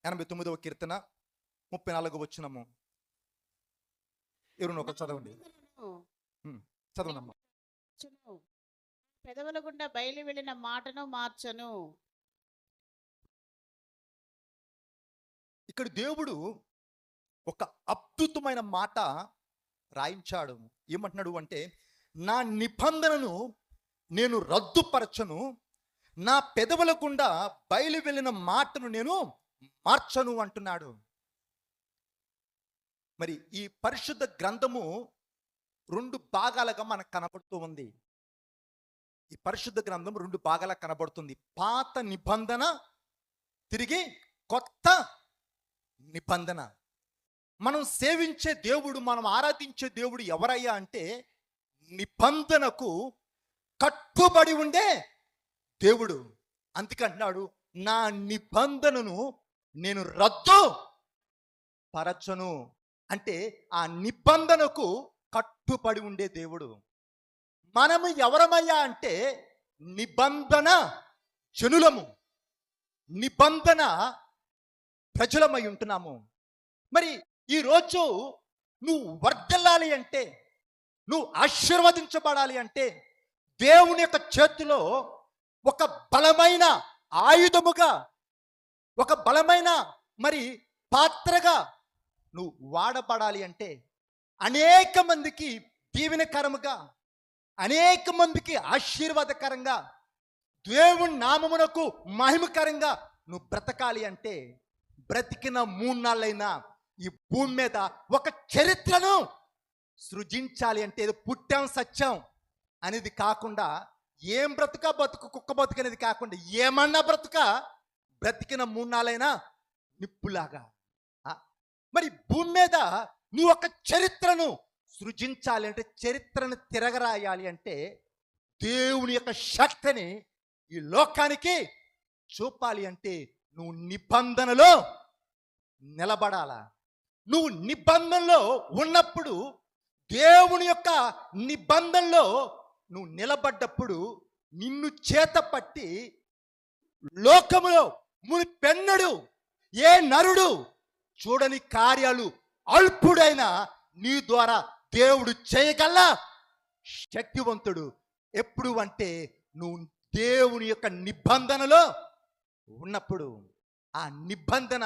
89వ కీర్తన 34వ వచనము. ఎవరు ఒక చదవండి. చదవనమ్మా. పెదవుల గుండా బయలు వెళ్ళిన మాటను మార్చను. ఇక్కడ దేవుడు ఒక అద్భుతమైన మాట రాయించాడు. ఏమంటున్నాడు అంటే, నా నిబంధనను నేను రద్దుపరచను, నా పెదవుల గుండా బయలు వెళ్ళిన మాటను నేను మార్చను అంటున్నాడు. మరి ఈ పరిశుద్ధ గ్రంథము 2 భాగాలుగా మనకు కనబడుతూ ఉంది. ఈ పరిశుద్ధ గ్రంథం 2 భాగాలుగా కనబడుతుంది. పాత నిబంధన, తిరిగి కొత్త నిబంధన. మనం సేవించే దేవుడు, మనం ఆరాధించే దేవుడు ఎవరయ్యా అంటే, నిబంధనకు కట్టుబడి ఉండే దేవుడు. అందుకంటున్నాడు, నా నిబంధనను నేను రద్దు పరచను. అంటే ఆ నిబంధనకు కట్టుబడి ఉండే దేవుడు. మనము ఎవరమయ్యా అంటే, నిబంధన జనులము, నిబంధన ప్రజలమై ఉంటున్నాము. మరి ఈరోజు నువ్వు వర్ధిల్లాలి అంటే, నువ్వు ఆశీర్వదించబడాలి అంటే, దేవుని యొక్క చేతిలో ఒక బలమైన ఆయుధముగా, ఒక బలమైన మరి పాత్రగా నువ్వు వాడబడాలి అంటే, అనేక మందికి దీవెనకరముగా, అనేక మందికి ఆశీర్వాదకరంగా, దేవుని నామమునకు మహిమకరంగా నువ్వు బ్రతకాలి అంటే, బ్రతికిన 3 నాళ్ళైనా ఈ భూమి మీద ఒక చరిత్రను సృజించాలి అంటే, ఏదో పుట్టాం సత్యం అనేది కాకుండా, ఏం బ్రతుక బతుకు కుక్క బతుకు అనేది కాకుండా, ఏమన్నా బ్రతికిన 3 నాళ్ళైనా నిప్పులాగా. మరి భూమి మీద నువ్వు ఒక చరిత్రను సృజించాలి అంటే, చరిత్రను తిరగరాయాలి అంటే, దేవుని యొక్క శక్తిని ఈ లోకానికి చూపాలి అంటే, నువ్వు నిబంధనలో నిలబడాలా. నువ్వు నిబంధనలో ఉన్నప్పుడు, దేవుని యొక్క నిబంధనలో నువ్వు నిలబడ్డప్పుడు, నిన్ను చేత పట్టి లోకములో మునిపెన్నడు ఏ నరుడు చూడని కార్యాలు అల్పుడైన నీ ద్వారా దేవుడు చేయగల శక్తివంతుడు. ఎప్పుడు అంటే, నువ్వు దేవుని యొక్క నిబంధనలో ఉన్నప్పుడు. ఆ నిబంధన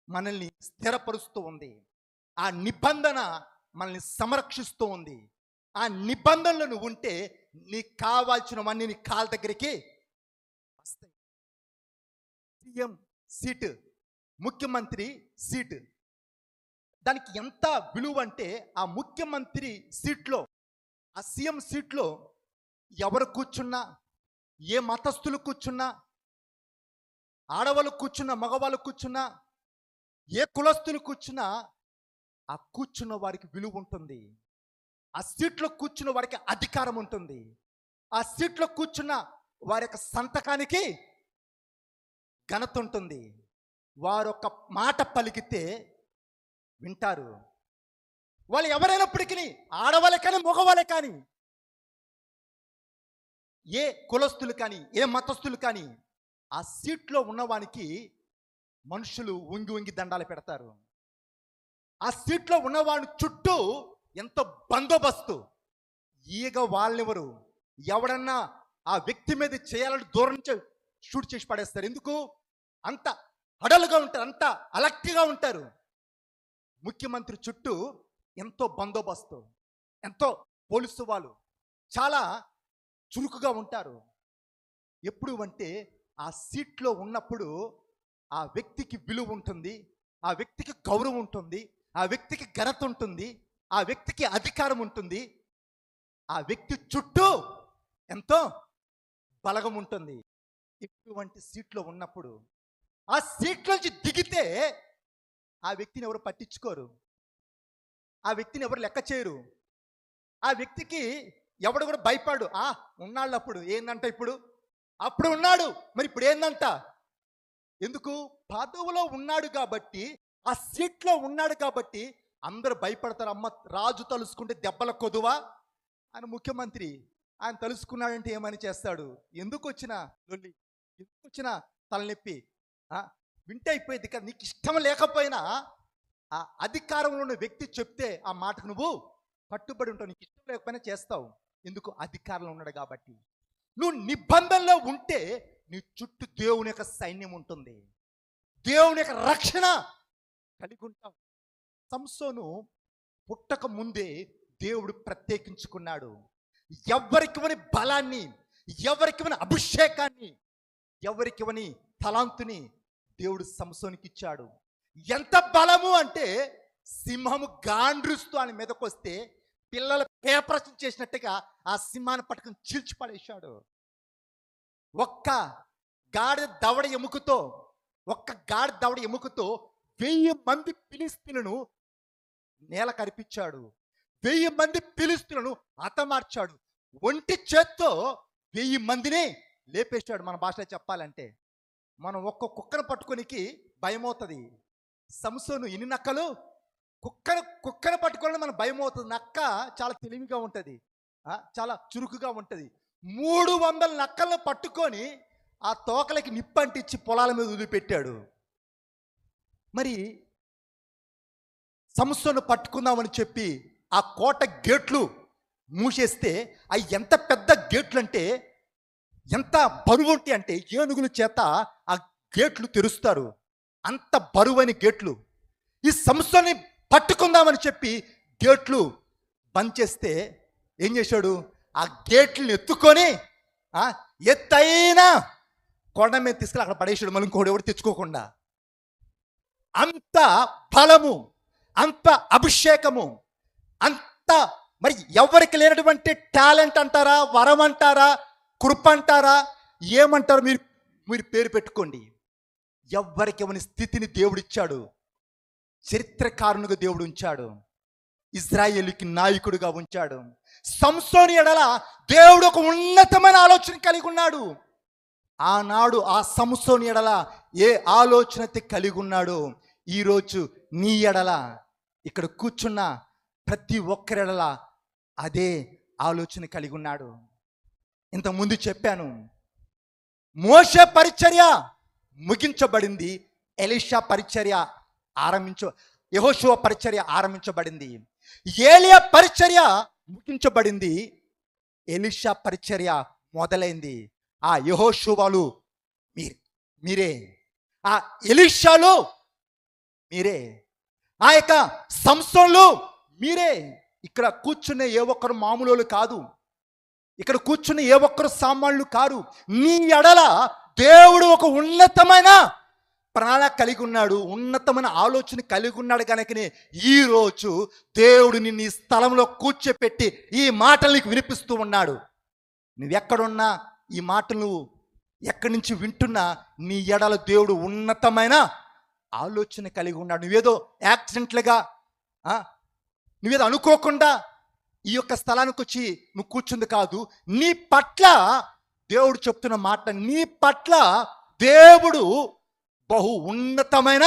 మనల్ని స్థిరపరుస్తూ ఉంది. ఆ నిబంధన మనల్ని సంరక్షిస్తూ ఉంది. ఆ నిబంధనలో నువ్వు ఉంటే, నీకు కావాల్సినవన్నీ నీ కాళ్ళ దగ్గరికి వస్తాయి. సీఎం సీటు, ముఖ్యమంత్రి సీటు, దానికి ఎంత విలువ అంటే, ఆ ముఖ్యమంత్రి సీట్లో, ఆ సీఎం సీట్లో ఎవరు కూర్చున్నా, ఏ మతస్థులు కూర్చున్నా, ఆడవాళ్ళు కూర్చున్నా, మగవాళ్ళు కూర్చున్నా, ఏ కులస్తులు కూర్చున్నా, ఆ కూర్చున్న వారికి విలువ ఉంటుంది. ఆ సీట్లో కూర్చున్న వారికి అధికారం ఉంటుంది. ఆ సీట్లో కూర్చున్న వారి యొక్క సంతకానికి ఘనత ఉంటుంది. వారు ఒక మాట పలికితే వింటారు. వాళ్ళు ఎవరైనప్పటికీ, ఆడవాళ్ళే కానీ మగవాళ్ళే కానీ, ఏ కులస్తులు కానీ, ఏ మతస్థులు కానీ, ఆ సీట్లో ఉన్నవానికి మనుషులు వంగి వంగి దండాలు పెడతారు. ఆ సీట్లో ఉన్నవాడి చుట్టూ ఎంతో బందోబస్తు. ఈగ వాళ్ళెవరు, ఎవడన్నా ఆ వ్యక్తి మీద చేయాలని దూరం నుంచి షూట్ చేసి పడేస్తారు. ఎందుకు? అంత హడలుగా ఉంటారు, అంత అలక్ట్గా ఉంటారు. ముఖ్యమంత్రి చుట్టూ ఎంతో బందోబస్తు, ఎంతో పోలీసు వాళ్ళు చాలా చురుకుగా ఉంటారు. ఎప్పుడు అంటే, ఆ సీట్లో ఉన్నప్పుడు ఆ వ్యక్తికి విలువ ఉంటుంది, ఆ వ్యక్తికి గౌరవం ఉంటుంది, ఆ వ్యక్తికి ఘనత ఉంటుంది, ఆ వ్యక్తికి అధికారం ఉంటుంది. ఆ వ్యక్తి చుట్టూ ఎంతో బలగం ఉంటుంది. ఇటువంటి సీట్లో ఉన్నప్పుడు, ఆ సీట్లోంచి దిగితే ఆ వ్యక్తిని ఎవరు పట్టించుకోరు, ఆ వ్యక్తిని ఎవరు లెక్క చేయరు, ఆ వ్యక్తికి ఎవడు కూడా భయపడు. ఉన్నాళ్ళు అప్పుడు ఏందంట, అప్పుడు ఉన్నాడు, మరి ఇప్పుడు ఏందంట. ఎందుకు? పదవిలో ఉన్నాడు కాబట్టి, ఆ సీట్లో ఉన్నాడు కాబట్టి అందరూ భయపడతారు. అమ్మ, రాజు తలుసుకుంటే దెబ్బల కొదువా అని. ముఖ్యమంత్రి ఆయన తలుసుకున్నాడంటే ఏమని చేస్తాడు? ఎందుకు వచ్చిన లొల్లి, ఎందుకు వచ్చిన తలనొప్పి? వింటే అయిపోయింది కదా. నీకు ఇష్టం లేకపోయినా ఆ అధికారంలో ఉన్న వ్యక్తి చెప్తే ఆ మాటకు నువ్వు కట్టుబడి ఉంటావు. నీకు ఇష్టం లేకపోయినా చేస్తావు. ఎందుకు? అధికారంలో ఉన్నాడు కాబట్టి. నువ్వు నిబంధనలో ఉంటే నీ చుట్టూ దేవుని యొక్క సైన్యం ఉంటుంది, దేవుని యొక్క రక్షణ కలిగి ఉంటావు. సంసోను పుట్టక ముందే దేవుడు ప్రత్యేకించుకున్నాడు. ఎవరికివని బలాన్ని, ఎవరికివని అభిషేకాన్ని, ఎవరికివని తలాంతుని దేవుడు సంసోనికి ఇచ్చాడు. ఎంత బలము అంటే సింహము గాండ్రుస్తూ ఆయన మీదకి వస్తే పిల్లలు పేపరచన చేసినట్టుగా ఆ సింహాన్ని పట్టుకుని చీల్చి పడేశాడు. ఒక్క గాడిద దవడ ఎముకతో 1000 మంది ఫిలిష్తీయులను నేల కరిపించాడు. 1000 మంది ఫిలిష్తీయులను హతమార్చాడు. ఒంటి చేత్తో 1000 మందిని లేపేశాడు. మన భాషలో చెప్పాలంటే మనం ఒక్క కుక్కను పట్టుకోనికి భయం అవుతుంది. సంసోను ఎన్ని నక్కలు, కుక్కను పట్టుకోవడం మన భయం అవుతుంది. నక్క చాలా తెలివిగా ఉంటుంది, చాలా చురుకుగా ఉంటుంది. 300 నక్కలను పట్టుకొని ఆ తోకలకి నిప్పంటిచ్చి పొలాల మీద వదిలిపెట్టాడు. మరి సంసోను పట్టుకుందామని చెప్పి ఆ కోట గేట్లు మూసేస్తే అవి ఎంత పెద్ద గేట్లు అంటే, ఎంత బరువు ఉంటాయి అంటే ఏనుగుల చేత ఆ గేట్లు తెరుస్తారు. అంత బరువైన గేట్లు. ఈ సంసోన్ని పట్టుకుందామని చెప్పి గేట్లు బంద్ చేస్తే ఏం చేశాడు? ఆ గేట్లను ఎత్తుకొని ఎత్తైన కొండ మీద తీసుకెళ్ళి అక్కడ పడేసాడు. మళ్ళీ ఇంకోటి ఎవరు తెచ్చుకోకుండా. అంత బలము, అంత అభిషేకము, అంత మరి ఎవరికి లేనటువంటి టాలెంట్ అంటారా, వరం అంటారా, కృప అంటారా, ఏమంటారు మీరు పేరు పెట్టుకోండి. ఎవ్వరికి ఎవరి స్థితిని దేవుడిచ్చాడు. చరిత్రకారునిగా దేవుడు ఉంచాడు. ఇజ్రాయేలుకి నాయకుడిగా ఉంచాడు. సంసోని ఎడల దేవుడు ఒక ఉన్నతమైన ఆలోచన కలిగి ఉన్నాడు. ఆనాడు ఆ సంసోని ఎడల ఏ ఆలోచన కలిగి ఉన్నాడో ఈరోజు నీ ఎడల, ఇక్కడ కూర్చున్న ప్రతి ఒక్కరి ఎడల అదే ఆలోచన కలిగి ఉన్నాడు. ఇంతకుముందు చెప్పాను, మోషే పరిచర్య ముగించబడింది, ఎలీషా పరిచర్య యెహోషువ పరిచర్య ఆరంభించబడింది. ఏలియా పరిచర్య ముగించబడింది, ఎలీషా పరిచర్య మొదలైంది. ఆ యెహోషువలు మీరే, ఆ ఎలీషాలు మీరే, ఆ యొక్క సంసోన్లు మీరే. ఇక్కడ కూర్చున్న ఏ ఒక్కరు మామూలు కాదు, ఇక్కడ కూర్చున్న ఏ ఒక్కరు సామాన్లు కారు. నీ ఎడల దేవుడు ఒక ఉన్నతమైన ప్రణాళిక కలిగి ఉన్నాడు, ఉన్నతమైన ఆలోచన కలిగి ఉన్నాడు. కనుకనే ఈరోజు దేవుడు నిన్ను ఈ స్థలంలో కూర్చోపెట్టి ఈ మాటలు నీకు వినిపిస్తూ ఉన్నాడు. నువ్వెక్కడున్నా ఈ మాటలు నువ్వు ఎక్కడి నుంచి వింటున్నా నీ ఎడల దేవుడు ఉన్నతమైన ఆలోచన కలిగి ఉన్నాడు. నువ్వేదో యాక్సిడెంట్లుగా, నువ్వేదో అనుకోకుండా ఈ యొక్క స్థలానికి వచ్చి నువ్వు కూర్చుంది కాదు. నీ పట్ల దేవుడు చెప్తున్న మాట, నీ పట్ల దేవుడు బహు ఉన్నతమైన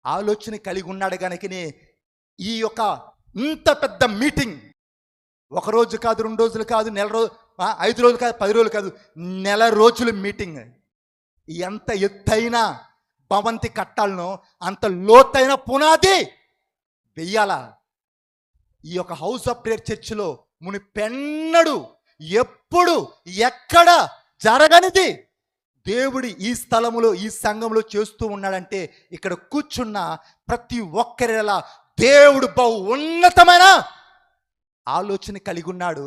ఆలోచన కలిగి ఉన్నాడు. కనుకనే ఈ యొక్క ఇంత పెద్ద మీటింగ్ 1 రోజు కాదు, 2 రోజులు కాదు, 5 రోజులు కాదు, 10 రోజులు కాదు, నెల రోజుల మీటింగ్. ఎంత ఎత్తైన భవంతి కట్టాలనో అంత లోతైన పునాది వెయ్యాలా. ఈ యొక్క హౌస్ ఆఫ్ ప్రేయర్ చర్చిలో మునిపెన్నడు ఎప్పుడు ఎక్కడ జరగనిది దేవుడి ఈ స్థలములో, ఈ సంఘంలో చేస్తూ ఉన్నాడంటే ఇక్కడ కూర్చున్న ప్రతి ఒక్కరిలా దేవుడు బహు ఉన్నతమైన ఆలోచన కలిగి ఉన్నాడు.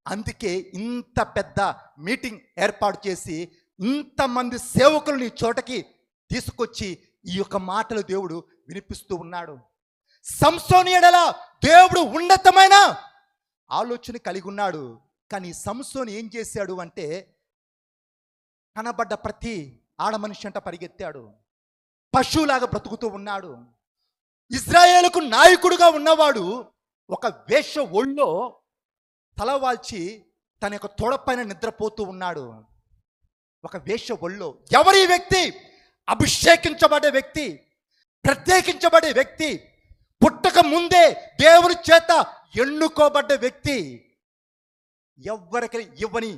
అందుకే ఇంత పెద్ద మీటింగ్ ఏర్పాటు చేసి ఇంతమంది సేవకులను ఈ చోటకి తీసుకొచ్చి ఈ యొక్క మాటలు దేవుడు వినిపిస్తూ ఉన్నాడు. సంసోని ఎడల దేవుడు ఉన్నతమైన ఆలోచన కలిగి ఉన్నాడు. కానీ సంసోని ఏం చేశాడు అంటే, కనబడ్డ ప్రతి ఆడ మనిషి అంట పరిగెత్తాడు, పశువులాగా బ్రతుకుతూ ఉన్నాడు. ఇజ్రాయేలుకు నాయకుడుగా ఉన్నవాడు ఒక వేశ్య ఒళ్ళో తలవాల్చి తన యొక్క తోడపైన నిద్రపోతూ ఉన్నాడు. ఒక వేశ్య ఒళ్ళో. ఎవరి వ్యక్తి? అభిషేకించబడే వ్యక్తి, ప్రత్యేకించబడే వ్యక్తి, పుట్టక ముందే దేవుని చేత ఎన్నుకోబడ్డ వ్యక్తి. ఎవరికి ఇవ్వని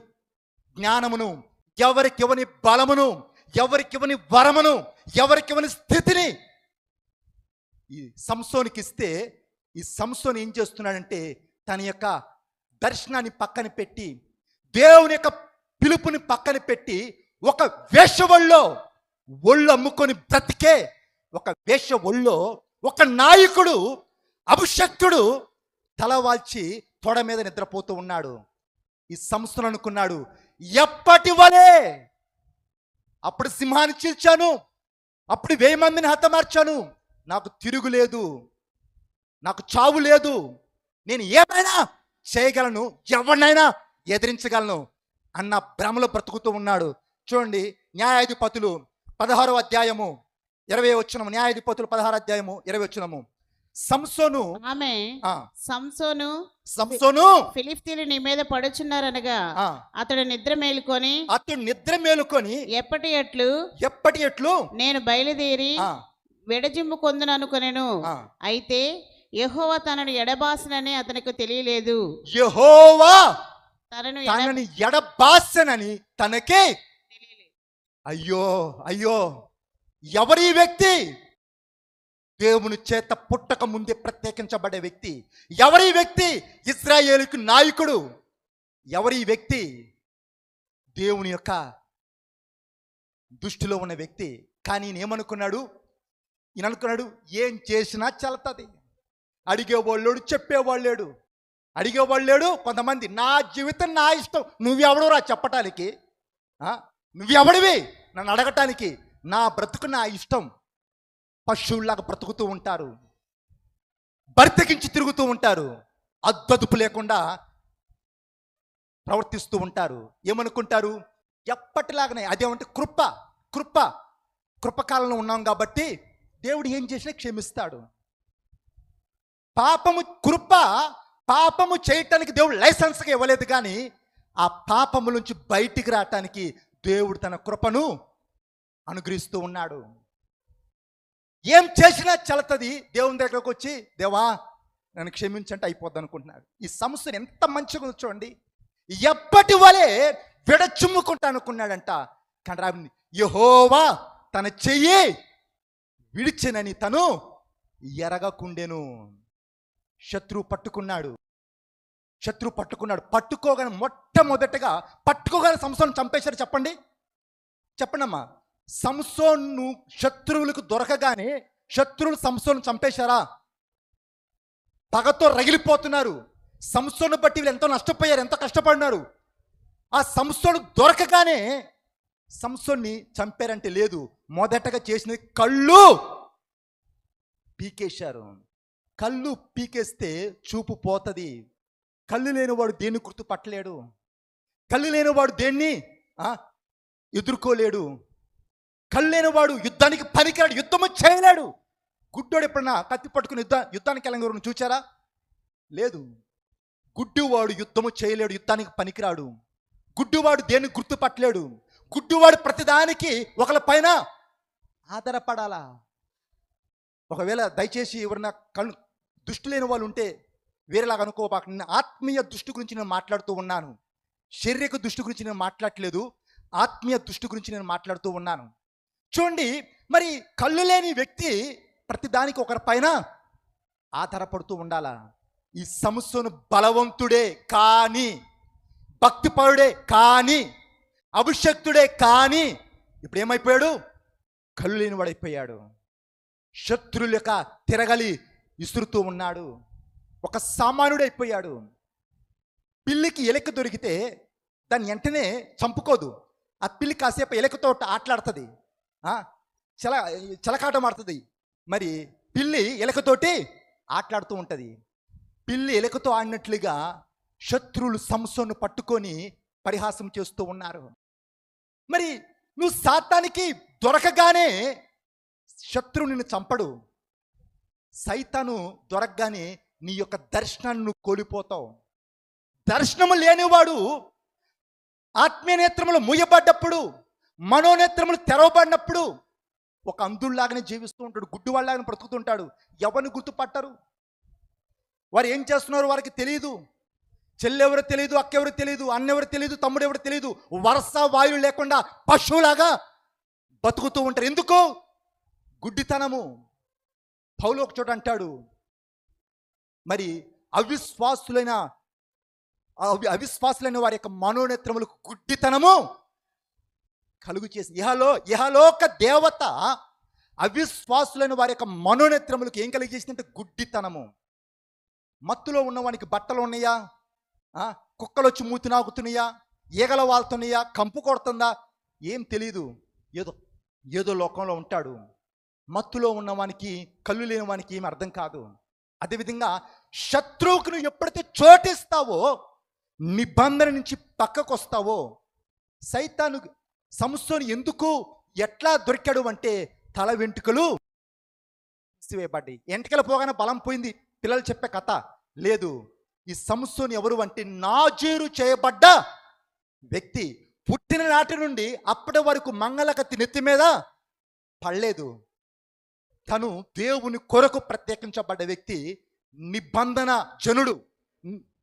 జ్ఞానమును, ఎవరికి ఇవ్వని బలమును, ఎవరికివ్వని వరమును, ఎవరికివ్వని స్థితిని ఈ సంసోనికి ఇస్తే, ఈ సంసోను ఏం చేస్తున్నాడంటే తన యొక్క దర్శనాన్ని పక్కన పెట్టి, దేవుని యొక్క పిలుపుని పక్కన పెట్టి, ఒక వేశ్యవల్లో ఒళ్ళు అమ్ముకొని బ్రతికే ఒక వేశ్య ఒళ్ళో ఒక నాయకుడు, అభిషక్తుడు తలవాల్చి తొడ మీద నిద్రపోతూ ఉన్నాడు. ఈ సంస్థను అనుకున్నాడు, ఎప్పటి వలే అప్పుడు సింహాన్ని చీల్చాను, అప్పుడు 1000 మందిని హతమార్చాను, నాకు తిరుగులేదు, నాకు చావు లేదు, నేను ఏమైనా చేయగలను, ఎవరినైనా ఎదిరించగలను అన్న భ్రమలో బ్రతుకుతూ ఉన్నాడు. చూడండి, న్యాయాధిపతులు 16వ అధ్యాయము 20వ వచనము. న్యాయాధిపతులు 16వ అధ్యాయము 20వ వచనము. సంసోను ఆమె సంసోను ఫిలిష్తీయులు నీ మీద పడుచున్నారనగా అతడు నిద్ర మేలుకొని ఎప్పటి ఎట్లు నేను బయలుదేరి వెడజిమ్ము కొందును అనుకొనెను. అయితే యెహోవా తనను ఎడబాసనని అతనికి తెలియలేదు. యెహోవా తనని ఎడబాసనని తనకే తెలియలేదు. అయ్యో అయ్యో, ఎవరి వ్యక్తి? దేవుని చేత పుట్టక ముందే ప్రత్యేకించబడే వ్యక్తి. ఎవరి వ్యక్తి? ఇశ్రాయేలుకు నాయకుడు. ఎవరి వ్యక్తి? దేవుని యొక్క దృష్టిలో ఉన్న వ్యక్తి. కానీ ఈయన ఏమనుకున్నాడు? ఈయన అనుకున్నాడు, ఏం చేసినా చల్లుతుంది. అడిగేవాళ్ళు లేడు, చెప్పేవాళ్ళు లేడు. అడిగేవాళ్ళు లేడు. కొంతమంది నా జీవితం నా ఇష్టం, నువ్వెవడురా చెప్పటానికి? నువ్వెవడివి నన్ను అడగటానికి? నా బ్రతుకు నా ఇష్టం. పశువుల్లాగా బ్రతుకుతూ ఉంటారు, బరితెగించి తిరుగుతూ ఉంటారు, అద్దదుపు లేకుండా ప్రవర్తిస్తూ ఉంటారు. ఏమనుకుంటారు? ఎప్పటిలాగానే. అదేమంటే కృపకాలంలో ఉన్నాం కాబట్టి దేవుడు ఏం చేసినా క్షమిస్తాడు. పాపము చేయటానికి దేవుడు లైసెన్స్గా ఇవ్వలేదు, కానీ ఆ పాపము నుంచి బయటికి రావటానికి దేవుడు తన కృపను అనుగ్రహిస్తూ ఉన్నాడు. ఏం చేసినా చల్లుతుంది. దేవుని దగ్గరకు వచ్చి, దేవా నన్ను క్షమించంటే అయిపోద్ది అనుకుంటున్నాడు. ఈ సంస్థను ఎంత మంచిగా చూడండి. ఎప్పటి వలే విడచుమ్ముకుంటా అనుకున్నాడంట. కానీ యెహోవా తన చెయ్యి విడిచెనని తను ఎరగకుండెను. శత్రువు పట్టుకున్నాడు. పట్టుకోగానే మొట్టమొదటగా సంసోను చంపేశారు. చెప్పండమ్మా. సంసోను శత్రువులకు దొరకగానే శత్రువులు సంసోను చంపేశారా? పగతో రగిలిపోతున్నారు. సంసోను బట్టి వీళ్ళు ఎంతో నష్టపోయారు, ఎంతో కష్టపడినారు. ఆ సంసోను దొరకగానే సంసోన్ని చంపారంటే లేదు, మొదటగా చేసినది కళ్ళు పీకేశారు. కళ్ళు పీకేస్తే చూపు పోతుంది. కళ్ళు లేనివాడు దేన్ని గుర్తుపట్టలేడు. కళ్ళు లేనివాడు దేన్ని ఎదుర్కోలేడు. కళ్ళు లేనివాడు యుద్ధానికి పనికిరాడు, యుద్ధము చేయలేడు. గుడ్డోడు ఎప్పుడన్నా కత్తి పట్టుకుని యుద్ధానికి వెళ్ళంగా చూచారా? లేదు. గుడ్డివాడు యుద్ధము చేయలేడు, యుద్ధానికి పనికిరాడు. గుడ్డివాడు దేన్ని గుర్తుపట్టలేడు. గుడ్డివాడు ప్రతిదానికి ఒకళ్ళ పైన ఆధారపడాలా. ఒకవేళ దయచేసి ఎవరైనా కళ్ళు దృష్టి లేని వాళ్ళు ఉంటే వేరేలాగా అనుకోబాక. నేను ఆత్మీయ దృష్టి గురించి నేను మాట్లాడుతూ ఉన్నాను, శారీరక దృష్టి గురించి నేను మాట్లాడట్లేదు. ఆత్మీయ దృష్టి గురించి నేను మాట్లాడుతూ ఉన్నాను. చూడండి, మరి కళ్ళు లేని వ్యక్తి ప్రతిదానికి ఒకరి పైన ఆధారపడుతూ ఉండాలా. ఈ సంసోను బలవంతుడే కానీ, భక్తిపరుడే కానీ, అభిషక్తుడే కానీ ఇప్పుడు ఏమైపోయాడు? కళ్ళు లేనివాడైపోయాడు. శత్రువుల యొక్క తిరగలి ఇసురుతూ ఉన్నాడు. ఒక సామాన్యుడైపోయాడు. పిల్లికి ఎలుక దొరికితే దాన్ని వెంటనే చంపుకోదు. ఆ పిల్లి కాసేపు ఎలుకతో ఆటలాడుతుంది, చలకాటం ఆడుతుంది. మరి పిల్లి ఎలుకతోటి ఆటలాడుతూ ఉంటుంది. పిల్లి ఎలుకతో ఆడినట్లుగా శత్రువులు సంసోను పట్టుకొని పరిహాసం చేస్తూ ఉన్నారు. మరి నువ్వు సాతానికి దొరకగానే శత్రువు నిన్ను చంపడు. సైతాను దొరకగానే నీ యొక్క దర్శనాన్ని నువ్వు కోల్పోతావు. దర్శనము లేనివాడు ఆత్మీయ నేత్రములు మూయబడ్డప్పుడు, మనోనేత్రములు తెరవబడినప్పుడు ఒక అంధుల్లాగానే జీవిస్తూ ఉంటాడు, గుడ్డివాళ్ళలాగానే బ్రతుకుతుంటాడు. ఎవరిని గుర్తుపట్టరు. వారు ఏం చేస్తున్నారు వారికి తెలియదు. చెల్లెవరు తెలియదు, అక్కెవరు తెలియదు, అన్నెవరు తెలియదు, తమ్ముడు ఎవరు తెలియదు. వరుస వాయువు లేకుండా పశువులాగా బతుకుతూ ఉంటారు. ఎందుకు? గుడ్డితనము. పౌలు ఒక చోట అంటాడు, మరి అవిశ్వాసులైన వారి యొక్క మనోనేత్రములకు గుడ్డితనము కలుగు చేసి ఇహలోక దేవత అవిశ్వాసులైన వారి యొక్క మనోనేత్రములకు ఏం కలిగి చేసిందంటే గుడ్డితనము. మత్తులో ఉన్నవానికి బట్టలు ఉన్నాయా? కుక్కలు వచ్చి మూతి నాకుతున్నాయా? ఈగల వాళ్తున్నాయా? కంపు కొడుతుందా? ఏం తెలీదు. ఏదో లోకంలో ఉంటాడు. మత్తులో ఉన్నవానికి, కళ్ళు లేని వానికి ఏమి అర్థం కాదు. అదేవిధంగా శత్రువుకు నువ్వు ఎప్పుడైతే చోటిస్తావో, నిబంధన నుంచి పక్కకు వస్తావో, సైతాను సంసోను ఎందుకు ఎట్లా దొరికాడు అంటే తల వెంట్రుకలు తీసివేయబడ్డాయి. ఎంటికలు పోగానే బలం పోయింది పిల్లలు చెప్పే కథ లేదు. ఈ సంసోను ఎవరు అంటే నాజీరు చేయబడ్డ వ్యక్తి. పుట్టిన నాటి నుండి అప్పటి వరకు మంగళకత్తి నెత్తి మీద పడలేదు. తను దేవుని కొరకు ప్రత్యేకించబడ్డ వ్యక్తి, నిబంధన జనుడు,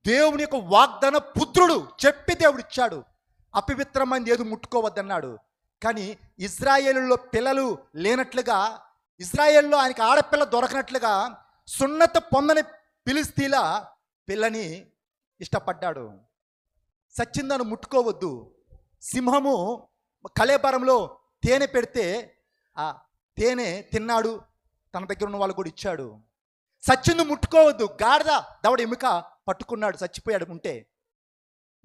దేవుని యొక్క వాగ్దాన పుత్రుడు. చెప్పి దేవుడు ఇచ్చాడు, అపవిత్రమైనది ఏది ముట్టుకోవద్దన్నాడు. కానీ ఇజ్రాయేలులో పిల్లలు లేనట్లుగా, ఇజ్రాయేల్లో ఆయనకి ఆడపిల్ల దొరకనట్లుగా సున్నత పొందని ఫిలిష్తీయుల పిల్లని ఇష్టపడ్డాడు. సచ్చిందాను ముట్టుకోవద్దు. సింహము కళేబరంలో తేనె పెడితే ఆ తేనె తిన్నాడు, తన దగ్గర ఉన్న వాళ్ళు కూడా ఇచ్చాడు. సచ్చింది ముట్టుకోవద్దు. గాడిద దవడ ఎముక పట్టుకున్నాడు, చచ్చిపోయాడు. ఉంటే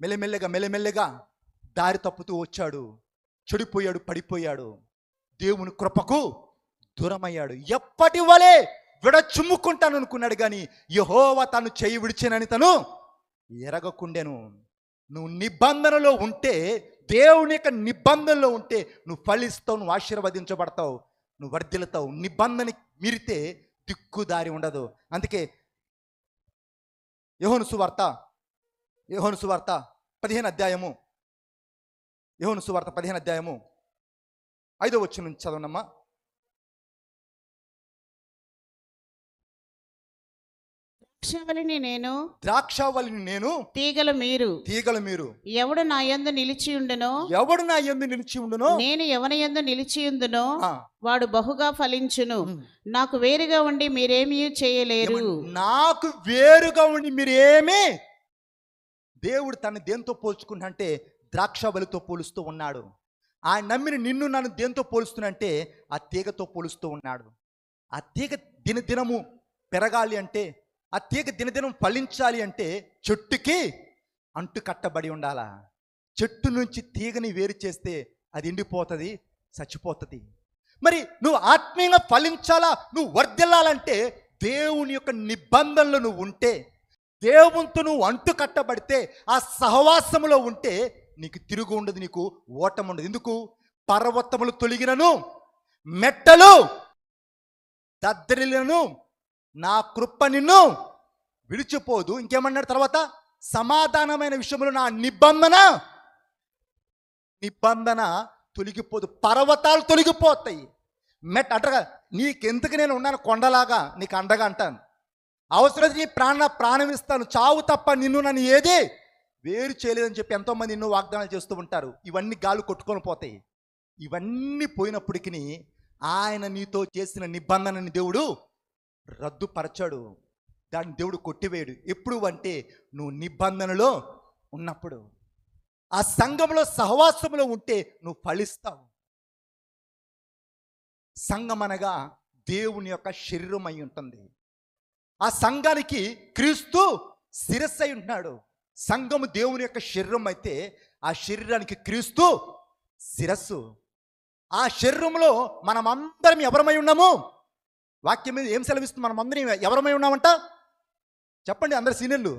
మెల్లమెల్లగా దారి తప్పుతూ వచ్చాడు, చెడిపోయాడు, పడిపోయాడు, దేవుని కృపకు దూరమయ్యాడు. ఎప్పటి వలె విడచుమ్ముకుంటాను అనుకున్నాడు, కానీ యెహోవా తను చేయి విడిచానని తను ఎరగకుండెను. నువ్వు నిబంధనలో ఉంటే, దేవుని యొక్క నిబంధనలో ఉంటే నువ్వు ఫలిస్తావు, నువ్వు ఆశీర్వదించబడతావు, నువ్వు వర్ధిల్లుతావు. నిబంధన మీరితే దిక్కుదారి ఉండదు. అందుకే యోహాను సువార్త 15 అధ్యాయము 5వ వచనం నుంచి చదవనమ్మా. ద్రాక్షావళిని నేను తీగలు మీరు ఎవడు నా యందు నిలిచి ఉండునో నేను ఎవని యందు నిలిచి ఉండునో వాడు బహుగా ఫలించును. నాకు వేరుగా ఉండి మీరేమీ చేయలేరు. నాకు వేరుగా ఉండి మీరేమీ. దేవుడు తను దేంతో పోల్చుకుంటే ద్రాక్షావళితో పోలుస్తూ ఉన్నాడు. ఆయన నమ్మిన నిన్ను నన్ను దేంతో పోలుస్తున్నంటే ఆ తీగతో పోలుస్తూ ఉన్నాడు. ఆ తీగ దినదినము పెరగాలి అంటే, ఆ తీగ దినదినం ఫలించాలి అంటే చెట్టుకి అంటు కట్టబడి ఉండాలా. చెట్టు నుంచి తీగని వేరు చేస్తే అది ఎండిపోతుంది, చచ్చిపోతుంది. మరి నువ్వు ఆత్మీయంగా ఫలించాలా, నువ్వు వర్ధిల్లాలంటే దేవుని యొక్క నిబంధనలు నువ్వు ఉంటే, దేవునితో నువ్వు అంటు కట్టబడితే, ఆ సహవాసములో ఉంటే నీకు తిరుగు ఉండదు, నీకు ఓటం ఉండదు. ఎందుకు? పర్వతములు తొలగినను, మెట్టలు దద్దరిలను, నా కృప నిన్ను విడిచిపోదు. ఇంకేమన్నాడు తర్వాత? సమాధానమైన విషయంలో నా నిబంధన తొలగిపోదు. పర్వతాలు తొలగిపోతాయి, అంటారు. నీకెందుకు నేను ఉన్నాను కొండలాగా, నీకు అండగా అంటాను. అవసరం నీ ప్రాణం ఇస్తాను, చావు తప్ప నిన్ను నన్ను ఏది వేరు చేయలేదని చెప్పి ఎంతోమంది ఎన్నో వాగ్దానాలు చేస్తూ ఉంటారు. ఇవన్నీ గాలు కొట్టుకొని పోతాయి. ఇవన్నీ పోయినప్పటికీ ఆయన నీతో చేసిన నిబంధనని దేవుడు రద్దుపరచాడు, దాన్ని దేవుడు కొట్టివేయడు. ఎప్పుడు అంటే నువ్వు నిబంధనలో ఉన్నప్పుడు, ఆ సంఘంలో సహవాసంలో ఉంటే నువ్వు ఫలిస్తావు. సంఘం అనగా దేవుని యొక్క శరీరం అయి ఉంటుంది. ఆ సంఘానికి క్రీస్తు శిరస్సు అయి ఉంటున్నాడు. సంఘము దేవుని యొక్క శరీరం అయితే ఆ శరీరానికి క్రీస్తు శిరస్సు. ఆ శరీరంలో మనమందరం ఎవరమై ఉన్నాము? వాక్యం మీద ఏం సెలవిస్తుంది? మనమందరం ఎవరమై ఉన్నామంట? చెప్పండి అందరు సీనియర్లు.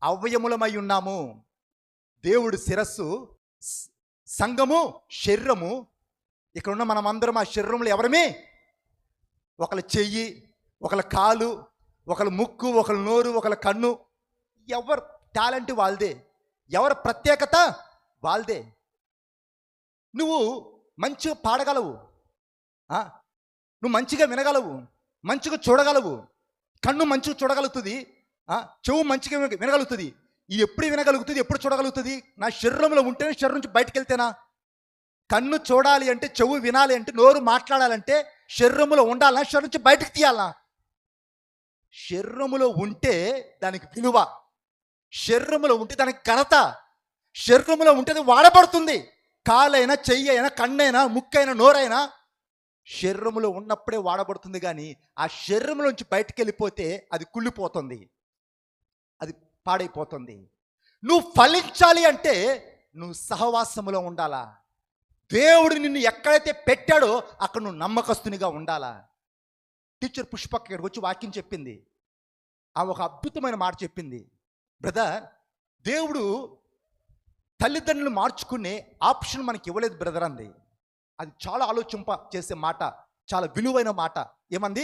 అవయములమై ఉన్నాము. దేవుడు శిరస్సు, సంఘము శరీరము. ఇక్కడ ఉన్న మనమందరం ఆ శరీరంలో ఎవరమే? ఒకళ్ళ చెయ్యి, ఒకళ్ళ కాలు, ఒకళ్ళ ముక్కు, ఒకళ్ళ నోరు, ఒకళ్ళ కన్ను. ఎవరు టాలెంట్ వాళ్ళదే, ఎవరి ప్రత్యేకత వాళ్ళదే. నువ్వు మంచిగా పాడగలవు, నువ్వు మంచిగా వినగలవు, మంచిగా చూడగలవు. కన్ను మంచిగా చూడగలుగుతుంది, చెవు మంచిగా వినగలుగుతుంది. ఇది ఎప్పుడు వినగలుగుతుంది, ఎప్పుడు చూడగలుగుతుంది? నా శరీరంలో ఉంటేనే, శరీరం నుంచి బయటకు వెళ్తేనా? కన్ను చూడాలి అంటే, చెవు వినాలి అంటే, నోరు మాట్లాడాలంటే శరీరములో ఉండాలన్నా శరీరం నుంచి బయటకు తీయాలనా? శరీరములో ఉంటే దానికి విలువ, శరీరములో ఉంటే దానికి ఘనత, శరీరములో ఉంటే అది వాడబడుతుంది. కాలైనా, చెయ్యి అయినా, కన్నైనా, ముక్కైనా, నోరైనా శరీరములో ఉన్నప్పుడే వాడబడుతుంది. కానీ ఆ శరీరంలోంచి బయటికి వెళ్ళిపోతే అది కుళ్ళిపోతుంది, అది పాడైపోతుంది. నువ్వు ఫలించాలి అంటే నువ్వు సహవాసములో ఉండాలా. దేవుడు నిన్ను ఎక్కడైతే పెట్టాడో అక్కడ నువ్వు నమ్మకస్తునిగా ఉండాలా. టీచర్ పుష్పక్ ఇక్కడికి వచ్చి వాక్యం చెప్పింది. ఆ ఒక అద్భుతమైన మాట చెప్పింది. బ్రదర్, దేవుడు తల్లిదండ్రులు మార్చుకునే ఆప్షన్ మనకి ఇవ్వలేదు బ్రదర్ అంది. అది చాలా ఆలోచింప చేసే మాట, చాలా విలువైన మాట. ఏమంది?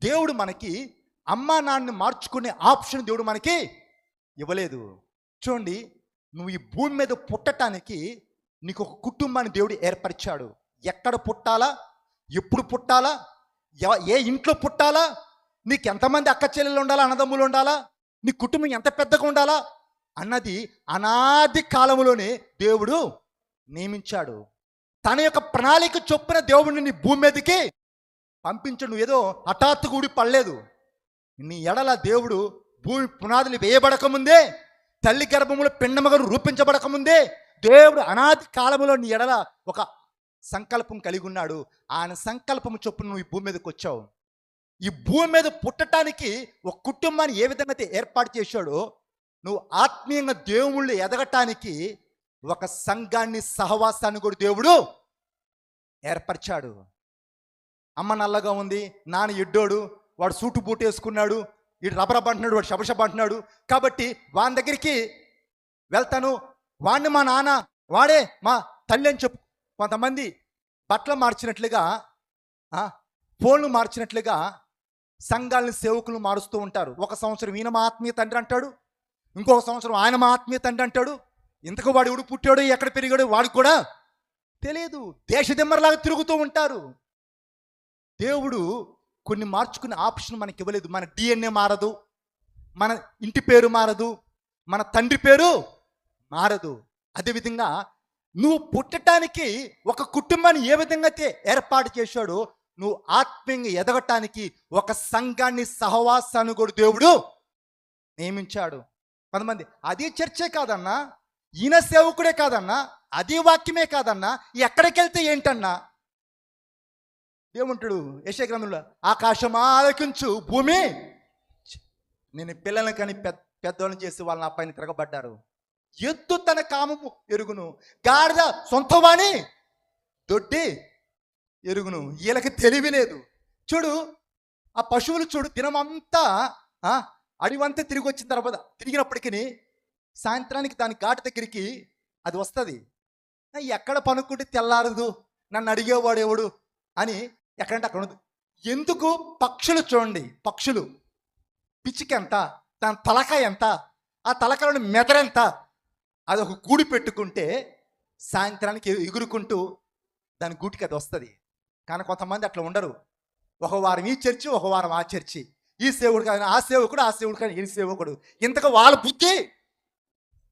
దేవుడు మనకి అమ్మా నాన్నని మార్చుకునే ఆప్షన్ దేవుడు మనకి ఇవ్వలేదు. చూడండి, నువ్వు ఈ భూమి మీద పుట్టటానికి నీకు ఒక కుటుంబాన్ని దేవుడు ఏర్పరిచాడు. ఎక్కడ పుట్టాలా, ఎప్పుడు పుట్టాలా, ఏ ఇంట్లో పుట్టాలా, నీకు ఎంతమంది అక్క చెల్లెలు ఉండాలా, అన్నదమ్ములు ఉండాలా, నీ కుటుంబం ఎంత పెద్దగా ఉండాలా అన్నది అనాది కాలంలోనే దేవుడు నియమించాడు. తన యొక్క ప్రణాళిక చొప్పున దేవుడిని నీ భూమి మీదకి పంపించడు. నువ్వు ఏదో హఠాత్తుగా ఊడి పడలేదు. నీ ఎడల దేవుడు భూమి పునాదులు వేయబడకముందే, తల్లి గర్భములో పిండమగను రూపించబడకముందే దేవుడు అనాది కాలంలో నీ ఎడల ఒక సంకల్పం కలిగి ఉన్నాడు. ఆయన సంకల్పం చొప్పున నువ్వు ఈ భూమి మీదకి వచ్చావు. ఈ భూమి మీద పుట్టడానికి ఒక కుటుంబాన్ని ఏ విధంగా అయితే ఏర్పాటు చేశాడో, నువ్వు ఆత్మీయంగా దేవుళ్ళు ఎదగటానికి ఒక సంఘాన్ని, సహవాసాన్ని కూడా దేవుడు ఏర్పరిచాడు. అమ్మ నల్లగా ఉంది, నాన్న ఎడ్డోడు, వాడు సూటు బూటు వేసుకున్నాడు, వీడు రబరబ అంటున్నాడు, వాడు శబశబ అంటున్నాడు, కాబట్టి వాని దగ్గరికి వెళ్తాను, వాడిని మా నాన్న, వాడే మా తల్లి అని చెప్పు. కొంతమంది బట్టలు మార్చినట్లుగా, ఫోన్లు మార్చినట్లుగా సంఘాలని, సేవకులు మారుస్తూ ఉంటారు. ఒక సంవత్సరం ఈయన మా ఆత్మీయ తండ్రి అంటాడు, ఇంకొక సంవత్సరం ఆయన మా ఆత్మీయ తండ్రి అంటాడు. ఇంతకు వాడు ఎవడు పుట్టాడు, ఎక్కడ పెరిగాడు వాడికి కూడా తెలియదు. దేశదిమ్మరలాగా తిరుగుతూ ఉంటారు. దేవుడు కొన్ని మార్చుకునే ఆప్షన్ మనకి ఇవ్వలేదు. మన డిఎన్ఏ మారదు, మన ఇంటి పేరు మారదు, మన తండ్రి పేరు మారదు. అదేవిధంగా నువ్వు పుట్టడానికి ఒక కుటుంబాన్ని ఏ విధంగా అయితే ఏర్పాటు చేశాడో, నువ్వు ఆత్మీయంగా ఎదగటానికి ఒక సంఘాన్ని, సహవాసాన్ని కూడా దేవుడు నియమించాడు. కొంతమంది అది చర్చే కాదన్నా, ఈయన సేవకుడే కాదన్నా, అది వాక్యమే కాదన్నా, ఎక్కడికి వెళ్తే ఏంటన్నా? ఏమంటాడు యెషయా గ్రంథంలో? ఆకాశం ఆలకించు, భూమి. నేను పిల్లల్ని కానీ పెద్దోళ్ళని చేసి వాళ్ళు నా పైన తిరగబడ్డారు. ఎద్దు తన కామము ఎరుగును, గాడిద సొంతవాణి దొడ్డి ఎరుగును. వీళ్ళకి తెలివి లేదు. చూడు, ఆ పశువులు చూడు, దినమంతా అడివంతా తిరిగి వచ్చిన తర్వాత తిరిగినప్పటికీ సాయంత్రానికి దాని ఘాటు దగ్గరికి అది వస్తుంది. ఎక్కడ పనుక్కుంటే తెల్లారదు, నన్ను అడిగేవాడు ఎవడు అని ఎక్కడంటే అక్కడ ఉండదు. ఎందుకు? పక్షులు చూడండి, పక్షులు పిచ్చిక ఎంత, దాని తలకాయ ఎంత, ఆ తలకాయలోని మెదరెంత, అది ఒక గూడు పెట్టుకుంటే సాయంత్రానికి ఎగురుకుంటూ దాని గూటికి అది వస్తుంది. కానీ కొంతమంది అట్లా ఉండరు. ఒక వారం ఈ చర్చి, ఒక వారం ఆ చర్చి, ఈ సేవకుడు కానీ ఆ సేవకుడు, ఆ సేవకుడు కానీ ఈ సేవకుడు. ఇంతగా వాళ్ళ బుద్ధి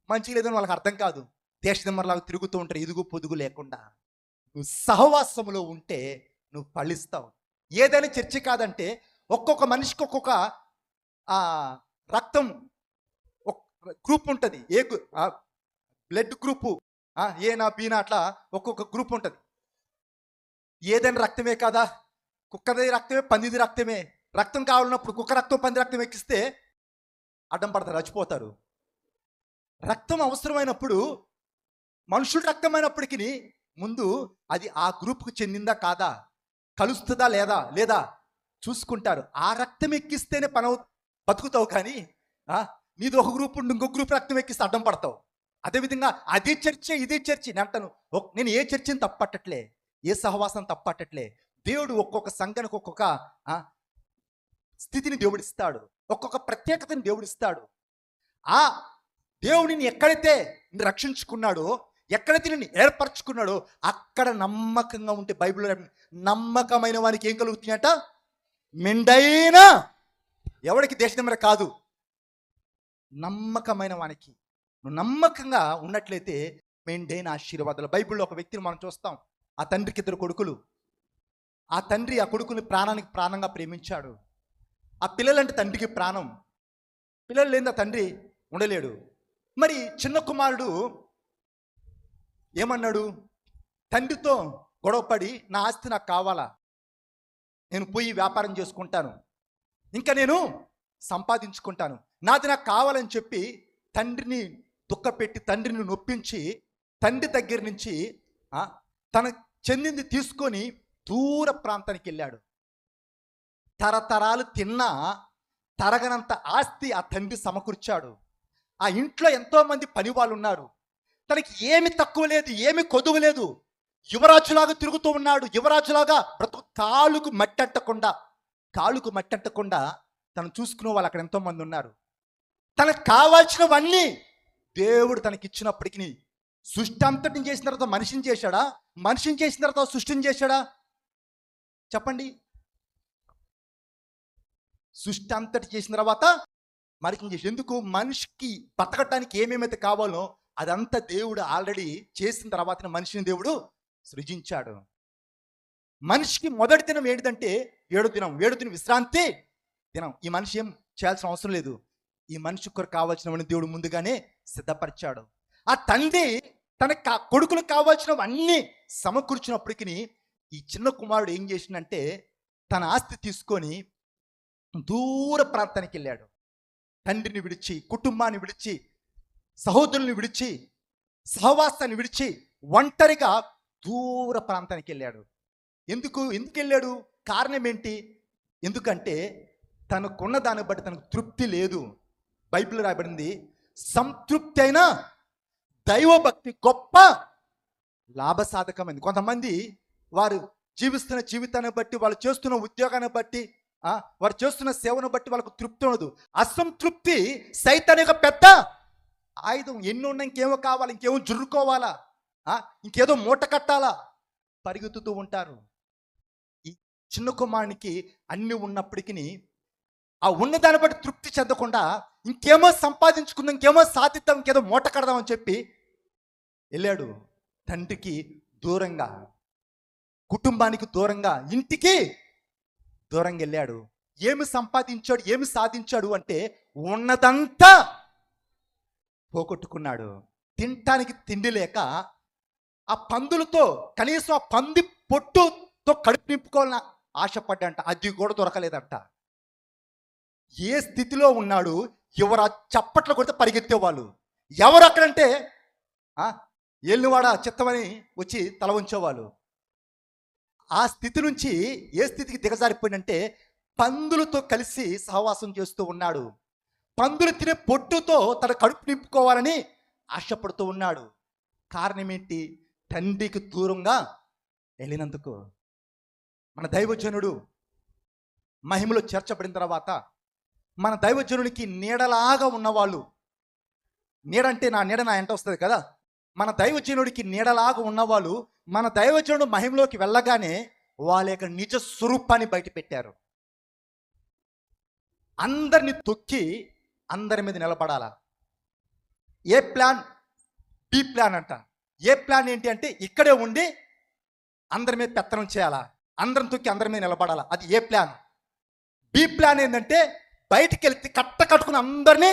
మంచిగా లేదని వాళ్ళకి అర్థం కాదు. దేశదిమ్మరలాగా తిరుగుతూ ఉంటారు, ఎదుగు పొదుగు లేకుండా. నువ్వు సహవాసములో ఉంటే నువ్వు ఫలిస్తావు. ఏదైనా చర్చి కాదంటే ఒక్కొక్క మనిషికి ఒక్కొక్క రక్తం గ్రూప్ ఉంటుంది. బ్లడ్ గ్రూపు, ఏనా బీనా అట్లా ఒక్కొక్క గ్రూప్ ఉంటుంది. ఏదైనా రక్తమే కాదా? కుక్కది రక్తమే, పందిది రక్తమే. రక్తం కావాలన్నప్పుడు కుక్క రక్తం, పంది రక్తం ఎక్కిస్తే అడ్డం పడతారు, చచ్చిపోతారు. రక్తం అవసరమైనప్పుడు, మనుషుల రక్తమైనప్పటికీ ముందు అది ఆ గ్రూప్కు చెందిందా కాదా, కలుస్తుందా లేదా చూసుకుంటారు. ఆ రక్తం ఎక్కిస్తేనే బతుకుతావు. కానీ నీది ఒక గ్రూప్ ఉండి ఇంకొక గ్రూప్ రక్తం ఎక్కిస్తే అడ్డం పడతావు. అదేవిధంగా అది చర్చే, ఇది చర్చి. నేను అంటాను, నేను ఏ చర్చిని తప్పట్టట్లే, ఏ సహవాసం తప్పట్టట్లే. దేవుడు ఒక్కొక్క సంఘానికి ఒక్కొక్క స్థితిని దేవుడు ఇస్తాడు, ఒక్కొక్క ప్రత్యేకతని దేవుడు ఇస్తాడు. ఆ దేవుడిని ఎక్కడైతే రక్షించుకున్నాడో, ఎక్కడైతే నేను ఏర్పరచుకున్నాడో అక్కడ నమ్మకంగా ఉంటే, బైబిల్లో నమ్మకమైన వానికి ఏం కలుగుతున్నాయట? మెండైన. ఎవరికి దేశదిమ్మర కాదు, నమ్మకమైన వానికి. నువ్వు నమ్మకంగా ఉన్నట్లయితే మెండైన ఆశీర్వాదాలు. బైబిల్లో ఒక వ్యక్తిని మనం చూస్తాం. ఆ తండ్రికి 2 కొడుకులు. ఆ తండ్రి ఆ కొడుకుని ప్రాణానికి ప్రాణంగా ప్రేమించాడు. ఆ పిల్లలంటే తండ్రికి ప్రాణం. పిల్లలు లేని ఆ తండ్రి ఉండలేడు. మరి చిన్న కుమారుడు ఏమన్నాడు? తండ్రితో గొడవపడి, నా ఆస్తి నాకు కావాలా, నేను పోయి వ్యాపారం చేసుకుంటాను, ఇంకా నేను సంపాదించుకుంటాను, నాది నాకు కావాలని చెప్పి తండ్రిని దుఃఖపెట్టి, తండ్రిని నొప్పించి, తండ్రి దగ్గర నుంచి తనకు చెందింది తీసుకొని దూర ప్రాంతానికి వెళ్ళాడు. తరతరాలు తిన్నా తరగనంత ఆస్తి ఆ తండ్రి సమకూర్చాడు. ఆ ఇంట్లో ఎంతోమంది పని వాళ్ళు ఉన్నారు. తనకి ఏమి తక్కువ లేదు, ఏమి కొదువు లేదు. యువరాజులాగా తిరుగుతూ ఉన్నాడు. యువరాజులాగా కాలుకు మట్టంటకుండా తను చూసుకునే వాళ్ళు అక్కడ ఎంతోమంది ఉన్నారు. తనకు కావాల్సినవన్నీ దేవుడు తనకిచ్చినప్పటికీ, సృష్టి అంతటిని చేసిన తర్వాత మనిషిని చేశాడా? మనిషిని చేసిన తర్వాత సృష్టిని చేశాడా? చెప్పండి. సృష్టి అంతటి చేసిన తర్వాత మనిషిని చేసి, ఎందుకు? మనిషికి బతకటానికి ఏమేమైతే కావాలో అదంతా దేవుడు ఆల్రెడీ చేసిన తర్వాత మనిషిని దేవుడు సృజించాడు. మనిషికి మొదటి దినం ఏంటిదంటే 7వ దినం. 7వ దినం విశ్రాంతి దినం. ఈ మనిషి ఏం చేయాల్సిన అవసరం లేదు. ఈ మనిషి కొరకు కావాల్సినవన్నీ దేవుడు ముందుగానే సిద్ధపరిచాడు. ఆ తండ్రి తన కొడుకులకు కావాల్సినవన్నీ సమకూర్చినప్పటికీ ఈ చిన్న కుమారుడు ఏం చేసిందంటే తన ఆస్తి తీసుకొని దూర ప్రాంతానికి వెళ్ళాడు. తండ్రిని విడిచి, కుటుంబాన్ని విడిచి, సహోదరుల్ని విడిచి, సహవాసాన్ని విడిచి ఒంటరిగా దూర ప్రాంతానికి వెళ్ళాడు. ఎందుకు వెళ్ళాడు? కారణం ఏంటి? ఎందుకంటే తనకున్న దాన్ని బట్టి తనకు తృప్తి లేదు. బైబిల్ రాయబడింది, సంతృప్తి అయిన దైవభక్తి గొప్ప లాభసాధకమైంది. కొంతమంది వారు జీవిస్తున్న జీవితాన్ని బట్టి, వాళ్ళు చేస్తున్న ఉద్యోగాన్ని బట్టి, వారు చేస్తున్న సేవను బట్టి వాళ్ళకు తృప్తి ఉండదు. అసంతృప్తి సైతాన్ యొక్క పెద్ద ఆయుధం. ఎన్ని ఉన్నా ఇంకేమో కావాలి, ఇంకేమో జుర్రుకోవాలా, ఇంకేదో మూట కట్టాలా పరిగెత్తుతూ ఉంటారు. ఈ చిన్న కుమారునికి అన్ని ఉన్నప్పటికీ ఆ ఉన్నదాన్ని బట్టి తృప్తి చెందకుండా ఇంకేమో సంపాదించుకుందాం, ఇంకేమో సాధిద్దాం, ఇంకేదో మూట కడదామని చెప్పి వెళ్ళాడు. తండ్రికి దూరంగా, కుటుంబానికి దూరంగా, ఇంటికి దూరంగా వెళ్ళాడు. ఏమి సంపాదించాడు, ఏమి సాధించాడు అంటే ఉన్నదంతా పోగొట్టుకున్నాడు. తినటానికి తిండి లేక ఆ పందులతో, కనీసం ఆ పంది పొట్టుతో కడుపు నింపుకోవాలని ఆశపడ్డంట. అది కూడా దొరకలేదంట. ఏ స్థితిలో ఉన్నాడు? ఎవరు చప్పట్లు కొడితే పరిగెత్తేవాళ్ళు. ఎవరు అక్కడంటే ఏళ్ళువాడ చిత్తమని వచ్చి తల ఉంచేవాళ్ళు. ఆ స్థితి నుంచి ఏ స్థితికి దిగజారిపోయిందంటే పందులతో కలిసి సహవాసం చేస్తూ ఉన్నాడు. పందులు తినే పొట్టుతో తన కడుపు నింపుకోవాలని ఆశపడుతూ ఉన్నాడు. కారణం ఏంటి? తండ్రికి దూరంగా వెళ్ళినందుకు. మన దైవజనుడు మహిమలో చేర్చబడిన తర్వాత మన దైవజనునికి నీడలాగా ఉన్నవాళ్ళు, నీడ అంటే నా ఎంట వస్తుంది కదా, మన దైవజనుడికి నీడలాగా ఉన్నవాళ్ళు మన దైవజనుడు మహిమలోకి వెళ్ళగానే వాళ్ళ యొక్క నిజ స్వరూపాన్ని బయట పెట్టారు. అందరిని తొక్కి అందరి మీద నిలబడాల. ఏ ప్లాన్? బి ప్లాన్ అంట. ఏ ప్లాన్ ఏంటి అంటే ఇక్కడే ఉండి అందరి మీద పెత్తనం చేయాలా, అందరం తొక్కి అందరి మీద నిలబడాలా. అది ఏ ప్లాన్. బి ప్లాన్ ఏంటంటే బయటికి వెళ్తే కట్టుకుని అందరినీ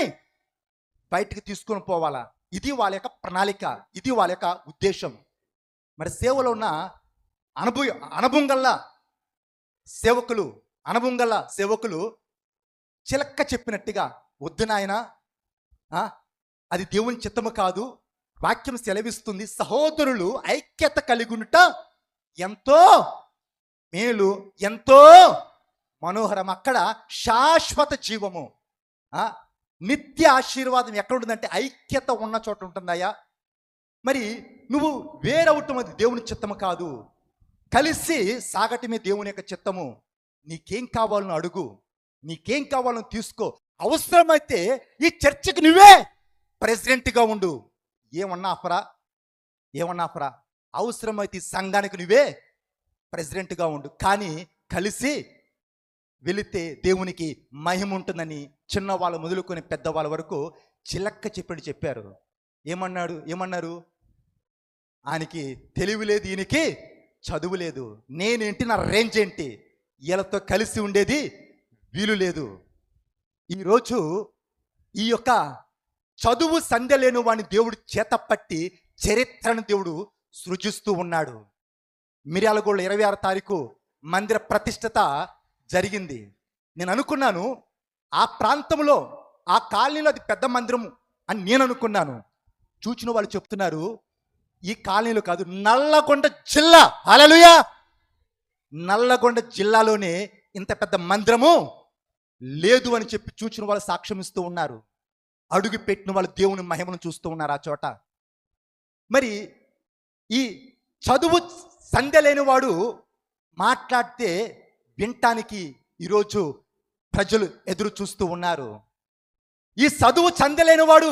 బయటికి తీసుకొని పోవాలా. ఇది వాళ్ళ యొక్క ప్రణాళిక, ఇది వాళ్ళ యొక్క ఉద్దేశం. మరి సేవలో ఉన్న అనుభవం గల్ల సేవకులు చిలక్క చెప్పినట్టుగా, వద్దు నాయనా, అది దేవుని చిత్తము కాదు, వాక్యం సెలవిస్తుంది, సహోదరులు ఐక్యత కలిగి ఉంట ఎంతో మేలు, ఎంతో మనోహరం. అక్కడ శాశ్వత జీవము, నిత్య ఆశీర్వాదం ఎక్కడ ఉంటుందంటే ఐక్యత ఉన్న చోట ఉంటుందయ్యా. మరి నువ్వు వేరవటం అది దేవుని చిత్తము కాదు. కలిసి సాగటమే దేవుని యొక్క చిత్తము. నీకేం కావాలని అడుగు, నీకేం కావాలని తీసుకో. అవసరమైతే ఈ చర్చికి నువ్వే ప్రెసిడెంట్గా ఉండు. ఏమన్నా ఆఫరా? అవసరమైతే ఈ సంఘానికి నువ్వే ప్రెసిడెంట్గా ఉండు. కానీ కలిసి వెళితే దేవునికి మహిమ ఉంటుందని చిన్నవాళ్ళు మొదలుకొని పెద్దవాళ్ళ వరకు చిలక్క చెప్పారు. ఏమన్నారు? ఆయనకి తెలివి లేదు, ఈయనకి చదువు లేదు. నేనేంటి, నా రేంజ్ ఏంటి, వీళ్ళతో కలిసి ఉండేది వీలు లేదు. ఈరోజు ఈ యొక్క చదువు సంధ్య లేని వాడిని దేవుడు చేతపట్టి చరిత్రను దేవుడు సృజిస్తూ ఉన్నాడు. మిర్యాలగూడలో 26 తారీఖు మందిర ప్రతిష్టత జరిగింది. నేను అనుకున్నాను ఆ ప్రాంతంలో, ఆ కాలనీలో అది పెద్ద మందిరం అని నేను అనుకున్నాను. చూచిన వాళ్ళు చెప్తున్నారు ఈ కాలనీలో కాదు, నల్లగొండ జిల్లా, హల్లెలూయా, నల్లగొండ జిల్లాలోనే ఇంత పెద్ద మందిరము లేదు అని చెప్పి చూచిన వాళ్ళు సాక్ష్యం ఇస్తూ ఉన్నారు. అడుగు పెట్టిన వాళ్ళు దేవుని మహిమను చూస్తూ ఉన్నారు ఆ చోట. మరి ఈ చదువు సంధ్య లేనివాడు మాట్లాడితే వినటానికి ఈరోజు ప్రజలు ఎదురు చూస్తూ ఉన్నారు. ఈ చదువు సంధ్య లేనివాడు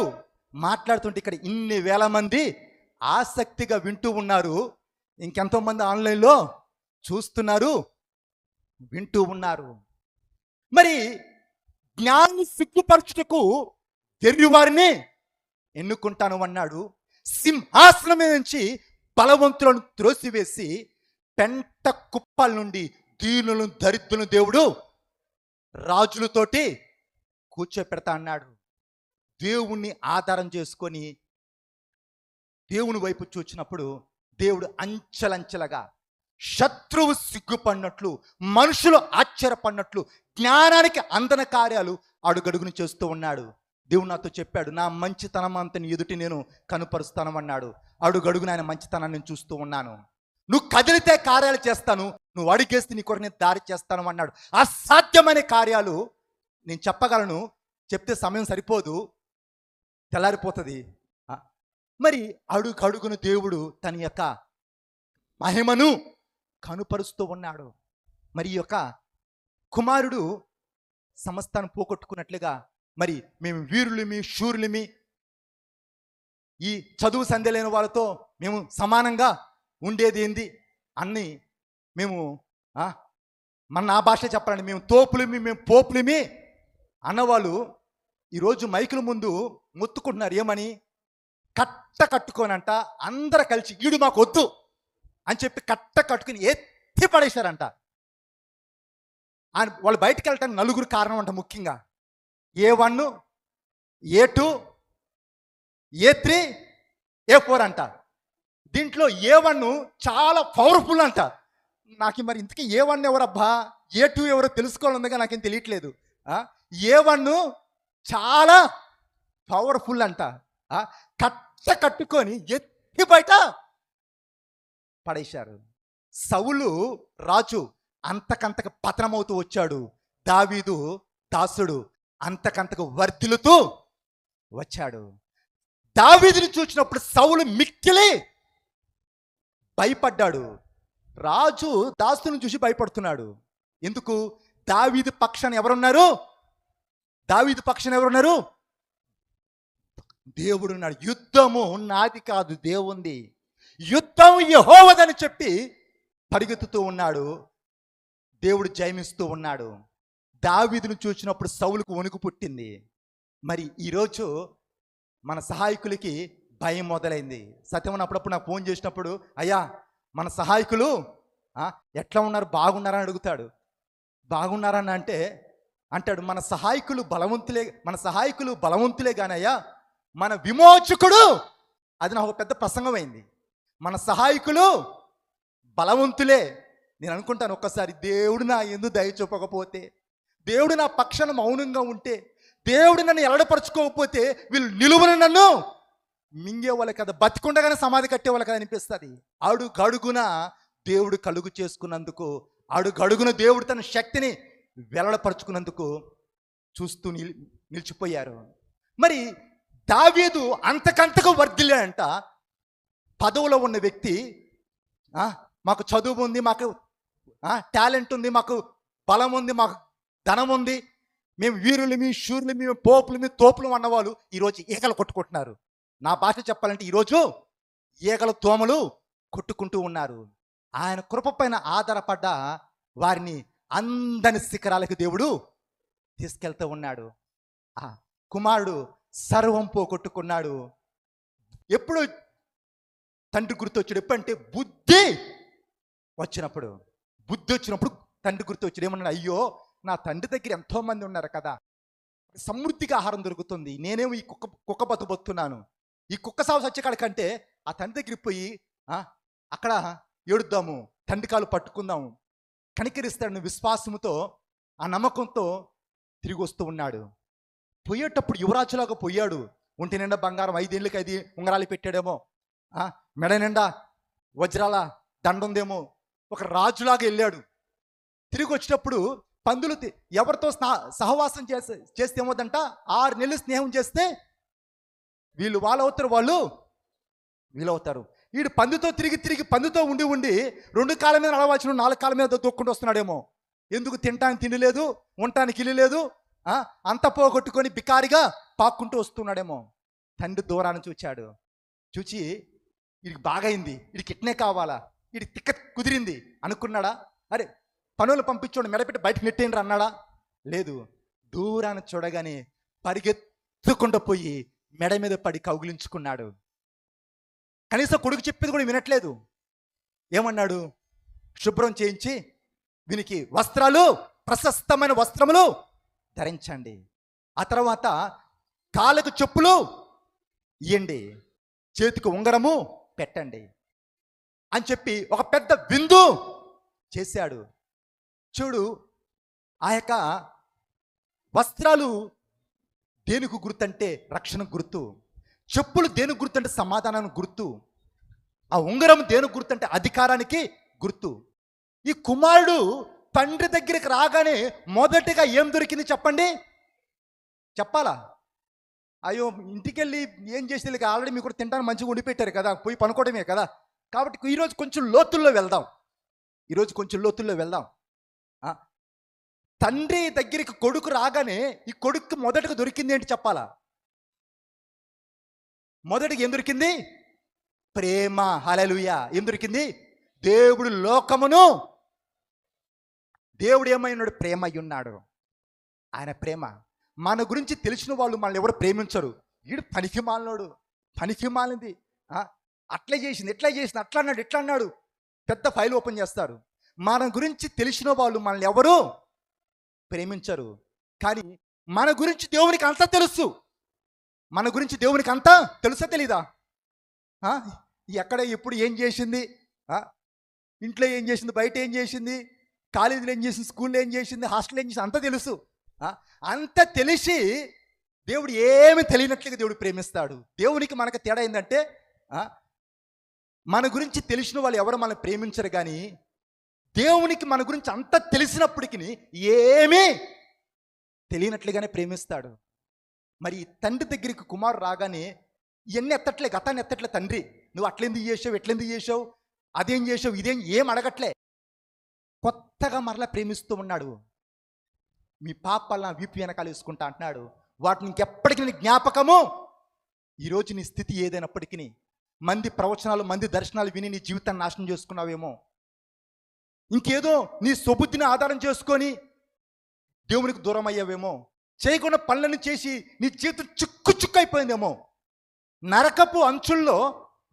మాట్లాడుతుంటే ఇక్కడ ఇన్ని వేల మంది ఆసక్తిగా వింటూ ఉన్నారు. ఇంకెంతో మంది ఆన్లైన్లో చూస్తున్నారు, వింటూ ఉన్నారు. మరి జ్ఞానాన్ని సిగ్గుపరచుటకు వెర్రివారిని ఎన్నుకుంటాను అన్నాడు. సింహాసనం మీద నుంచి బలవంతులను త్రోసివేసి పెంట కుప్పల నుండి దీనులను దరిద్రులను దేవుడు రాజులతోటి కూర్చోపెడతా అన్నాడు. దేవుణ్ణి ఆధారం చేసుకొని దేవుని వైపు చూచినప్పుడు దేవుడు అంచెలంచెలుగా శత్రువు సిగ్గుపడినట్లు, మనుషులు ఆశ్చర్యపడినట్లు జ్ఞానానికి అందన కార్యాలు అడుగడుగును చేస్తూ ఉన్నాడు. దేవుడు నాతో చెప్పాడు, నా మంచితనం అంతని ఎదుటి నేను కనుపరుస్తానమన్నాడు. అడుగడుగున ఆయన మంచితనాన్ని నేను చూస్తూ ఉన్నాను. నువ్వు కదిలితే కార్యాలు చేస్తాను, నువ్వు అడిగేస్తే నీ కొరకు నేను దారి చేస్తాను అన్నాడు. అసాధ్యమైన కార్యాలు నేను చెప్పగలను, చెప్తే సమయం సరిపోదు, తెల్లారిపోతుంది. మరి అడుగడుగున దేవుడు తన యొక్క మహిమను కనుపరుస్తూ ఉన్నాడు. మరి ఈ యొక్క కుమారుడు సమస్తాన్ని పోగొట్టుకున్నట్లుగా, మరి మేము వీరులమి శూరులమి, ఈ చదువు సంధ్య లేని వాళ్ళతో మేము సమానంగా ఉండేది ఏంది అన్ని మేము నా భాష చెప్పాలండి, మేము తోపులమి, మేము పోపులమి అన్నవాళ్ళు ఈరోజు మైకుల ముందు మొత్తుకుంటున్నారు. ఏమని? కట్టుకోనంట అందరు కలిసి ఈడు మాకు వద్దు అని చెప్పి కట్టుకుని ఎత్తి పడేశారంట. వాళ్ళు బయటకు వెళ్ళటానికి నలుగురు కారణం అంట. ముఖ్యంగా A1, A2, A3, A4 అంట. దీంట్లో A1 చాలా పవర్ఫుల్ అంట. నాకు మరి ఇంతకీ A1 ఎవరబ్బా, A2 ఎవరో తెలుసుకోవాలందిగా నాకేం తెలియట్లేదు. A1 చాలా పవర్ఫుల్ అంట. కట్టుకొని ఎత్తి బయట పడేశారు. సౌలు రాజు అంతకంతకు పతనమవుతూ వచ్చాడు. దావీదు దాసుడు అంతకంతకు వర్ధిల్లుతూ వచ్చాడు. దావీదుని చూసినప్పుడు సౌలు మిక్కిలి భయపడ్డాడు. రాజు దాసుని చూసి భయపడుతున్నాడు. ఎందుకు? దావీదు పక్షాన ఎవరున్నారు? దావీదు పక్షాన ఎవరున్నారు? దేవుడున్నాడు. యుద్ధము నాది కాదు, దేవుంది. యుద్ధం యెహోవాదని చెప్పి పరిగెత్తుతూ ఉన్నాడు. దేవుడు జయమిస్తూ ఉన్నాడు. దావీదును చూసినప్పుడు సౌలుకు వణుకు పుట్టింది. మరి ఈరోజు మన సహాయకులకి భయం మొదలైంది. సత్యం అప్పుడప్పుడు నాకు ఫోన్ చేసినప్పుడు, అయ్యా మన సహాయకులు ఎట్లా ఉన్నారు, బాగున్నారని అడుగుతాడు. బాగున్నారని అంటాడు మన సహాయకులు బలవంతులే కానయ్యా, మన విమోచకుడు, అది నాకు పెద్ద ప్రసంగం అయింది. మన సహాయకులు బలవంతులే. నేను అనుకుంటాను ఒక్కసారి, దేవుడు నా యందు దయ చూపకపోతే, దేవుడు నా పక్షాన మౌనంగా ఉంటే, దేవుడు నన్ను ఎలడపరచుకోకపోతే వీళ్ళు నిలువున నన్ను మింగేవాళ్ళు కదా, బతికుండగానే సమాధి కట్టేవాళ్ళు కదా అనిపిస్తుంది. అడుగడుగున దేవుడు కలుగు చేసుకున్నందుకు, అడుగడుగున దేవుడు తన శక్తిని వెల్లడపరుచుకున్నందుకు చూస్తూ నిలిచిపోయారు. మరి దావీదు అంతకంతకు వర్ధిల్లాడంట. పదవిలో ఉన్న వ్యక్తి, మాకు చదువు ఉంది, మాకు టాలెంట్ ఉంది, మాకు బలం ఉంది, మాకు ధనం ఉంది, మేము వీరులమి శూరులమి, మేము పోపులమి తోపులు అన్నవాళ్ళు ఈరోజు ఈగలు కొట్టుకుంటున్నారు. నా భాష చెప్పాలంటే ఈరోజు ఈగల దోమలు కొట్టుకుంటూ ఉన్నారు. ఆయన కృప పైన ఆధారపడ్డ వారిని అందని శిఖరాలకు దేవుడు తీసుకెళ్తూ ఉన్నాడు. కుమారుడు సర్వం పోగొట్టుకున్నాడు. ఎప్పుడు తండ్రి గుర్తు వచ్చాడు. ఎప్పుడంటే బుద్ధి వచ్చినప్పుడు తండ్రి గుర్తు వచ్చాడు. ఏమన్నాడు, అయ్యో నా తండ్రి దగ్గర ఎంతో మంది ఉన్నారు కదా, సమృద్ధిగా ఆహారం దొరుకుతుంది, నేనేమో ఈ కుక్క బతుకుతున్నాను, ఈ కుక్క సాగు సత్యకాడ కంటే ఆ తండ్రి దగ్గరికి పోయి అక్కడ ఏడుద్దాము, తండ్రి కాలు పట్టుకుందాము, కనికరిస్తాడని విశ్వాసముతో ఆ నమ్మకంతో తిరిగి వస్తూ ఉన్నాడు. పోయేటప్పుడు యువరాజులాగా పోయాడు. ఒంటి నిండా బంగారం, 5 ఏళ్ళకి 5 ఉంగరాలు పెట్టాడేమో, మెడ నిండా వజ్రాల దండ ఉందేమో, ఒక రాజులాగా వెళ్ళాడు. తిరిగి వచ్చేటప్పుడు పందులు ఎవరితో సహవాసం చేస్తే ఏమవుతుందంట, 6 నెలలు స్నేహం చేస్తే వాళ్ళు వీళ్ళవుతారు. వీడు పందుతో తిరిగి పందుతో ఉండి 2 కాళ్ళ మీద నడవాల్సిన 4 కాళ్ళ మీద దొక్కుంటూ వస్తున్నాడేమో. ఎందుకు తినటానికి తిండి లేదు, ఉండటానికి ఇల్లు లేదు, అంత పోగొట్టుకొని బికారిగా పాక్కుంటూ వస్తున్నాడేమో. తండ్రి దూరాన్ని చూచి వీడికి బాగైంది, వీడికి ఇట్నే కావాలా, వీడికి తిక్క కుదిరింది అనుకున్నాడా? అరే పనులు పంపించోడు మెడపెట్టి బయటకు నెట్టేయండి అన్నాడా? లేదు. దూరాన్ని చూడగానే పరిగెత్తుకుంటూ పోయి మెడ మీద పడి కౌగిలించుకున్నాడు. కనీసం కొడుకు చెప్పేది కూడా వినట్లేదు. ఏమన్నాడు, శుభ్రం చేయించి వీనికి వస్త్రాలు, ప్రశస్తమైన వస్త్రములు ధరించండి, ఆ తర్వాత కాళ్ళకు చెప్పులు ఇయ్యండి, చేతికి ఉంగరము పెట్టండి అని చెప్పి ఒక పెద్ద విందు చేశాడు. చూడు, ఆ యొక్క వస్త్రాలు దేనికి గుర్తంటే రక్షణ గుర్తు, చెప్పులు దేనికి గుర్తంటే సమాధానానికి గుర్తు, ఆ ఉంగరం దేనికి గుర్తంటే అధికారానికి గుర్తు. ఈ కుమారుడు తండ్రి దగ్గరికి రాగానే మొదటిగా ఏం దొరికింది చెప్పండి? చెప్పాలా? అయ్యో ఇంటికి వెళ్ళి ఏం చేసి ఆల్రెడీ మీకు కూడా తింటాను మంచిగా ఉండి పెట్టారు కదా, పోయి పనుకోవడమే కదా. కాబట్టి ఈరోజు కొంచెం లోతుల్లో వెళ్దాం. తండ్రి దగ్గరికి కొడుకు రాగానే ఈ కొడుకు మొదటగా దొరికింది ఏంటి చెప్పాలా? మొదటిగా ఏం దొరికింది? ప్రేమ. హల్లెలూయా. ఏం దొరికింది? దేవుడు ఏమైనాడు? ప్రేమ అయి ఉన్నాడు. ఆయన ప్రేమ. మన గురించి తెలిసిన వాళ్ళు మనల్ని ఎవరు ప్రేమించరు. వీడు పనికి మాలింది, అట్లా చేసింది, ఎట్లా చేసింది, అట్లా అన్నాడు, ఇట్లా అన్నాడు, పెద్ద ఫైల్ ఓపెన్ చేస్తారు. మన గురించి తెలిసిన వాళ్ళు మనల్ని ఎవరు ప్రేమించరు. కానీ మన గురించి దేవునికి అంతా తెలుసు. మన గురించి దేవునికి అంతా తెలుసా తెలీదా? ఎక్కడ ఎప్పుడు ఏం చేసింది, ఇంట్లో ఏం చేసింది, బయట ఏం చేసింది, కాలేజీలో ఏం చేసింది, స్కూల్లో ఏం చేసింది, హాస్టల్లో ఏం చేసింది, అంతా తెలుసు. అంత తెలిసి దేవుడు ఏమి తెలియనట్లుగా దేవుడు ప్రేమిస్తాడు. దేవునికి మనకు తేడా ఏంటంటే, మన గురించి తెలిసిన వాళ్ళు ఎవరు మనల్ని ప్రేమించరు. కానీ దేవునికి మన గురించి అంత తెలిసినప్పటికీ ఏమీ తెలియనట్లుగానే ప్రేమిస్తాడు. మరి తండ్రి దగ్గరికి కుమారుడు రాగానే ఇవన్నీ ఎత్తట్లే, గతాన్ని ఎత్తట్లే. తండ్రి నువ్వు అట్లెందుకు చేసావు, ఎట్లెందుకు చేసావు, అదేం చేసావు, ఇదేం ఏం అడగట్లే. కొత్తగా మరలా ప్రేమిస్తూ ఉన్నాడు. మీ పాపాలు నా వీపు వెనకాల వేసుకుంటా అంటున్నాడు. వాటిని ఇంకెప్పటికీ నీ జ్ఞాపకము. ఈరోజు నీ స్థితి ఏదైనప్పటికీ, మంది ప్రవచనాలు, మంది దర్శనాలు విని నీ జీవితాన్ని నాశనం చేసుకున్నావేమో, ఇంకేదో నీ సొబుద్ధిని ఆధారం చేసుకొని దేవునికి దూరం అయ్యావేమో, చేయకుండా పనులను చేసి నీ జీవితం చుక్కు అయిపోయిందేమో, నరకపు అంచుల్లో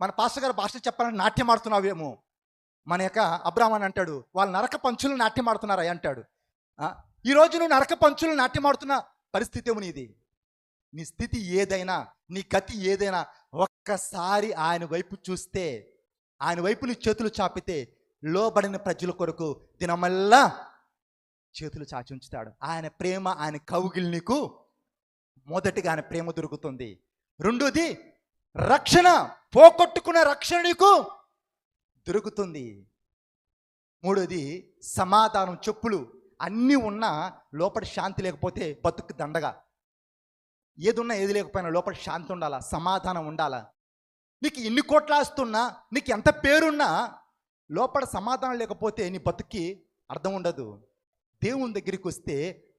మన పాస్టర్ గారు భాష చెప్పాలని నాట్యం ఆడుతున్నావేమో. మన యొక్క అబ్రాహ్మణ్ అంటాడు, వాళ్ళు నరకపు అంచులను నాట్యం ఆడుతున్నారా అంటాడు. ఈరోజు నువ్వు నరకపు అంచులను నాట్యం ఆడుతున్న పరిస్థితి ఏమో నీది. నీ స్థితి ఏదైనా, నీ గతి ఏదైనా, ఒక్కసారి ఆయన వైపు చూస్తే, ఆయన వైపు నీ చేతులు చాపితే, లోబడిన ప్రజల కొరకు దినమల్లా చేతులు చాచి ఉంచుతాడు. ఆయన ప్రేమ, ఆయన కౌగిలి నీకు మొదటిగా ఆయన ప్రేమ దొరుకుతుంది. రెండోది రక్షణ, పోగొట్టుకున్న రక్షణ నీకు దొరుకుతుంది. మూడోది సమాధానం. చెప్పులు అన్నీ ఉన్నా లోపల శాంతి లేకపోతే బతుకు దండగా. ఏది ఉన్నా ఏది లేకపోయినా లోపల శాంతి ఉండాలా, సమాధానం ఉండాలా. నీకు ఎన్ని కోట్ల ఆస్తున్నా, నీకు ఎంత పేరున్నా లోపల సమాధానం లేకపోతే నీ బతుక్కి అర్థం ఉండదు. దేవుని దగ్గరికి వస్తే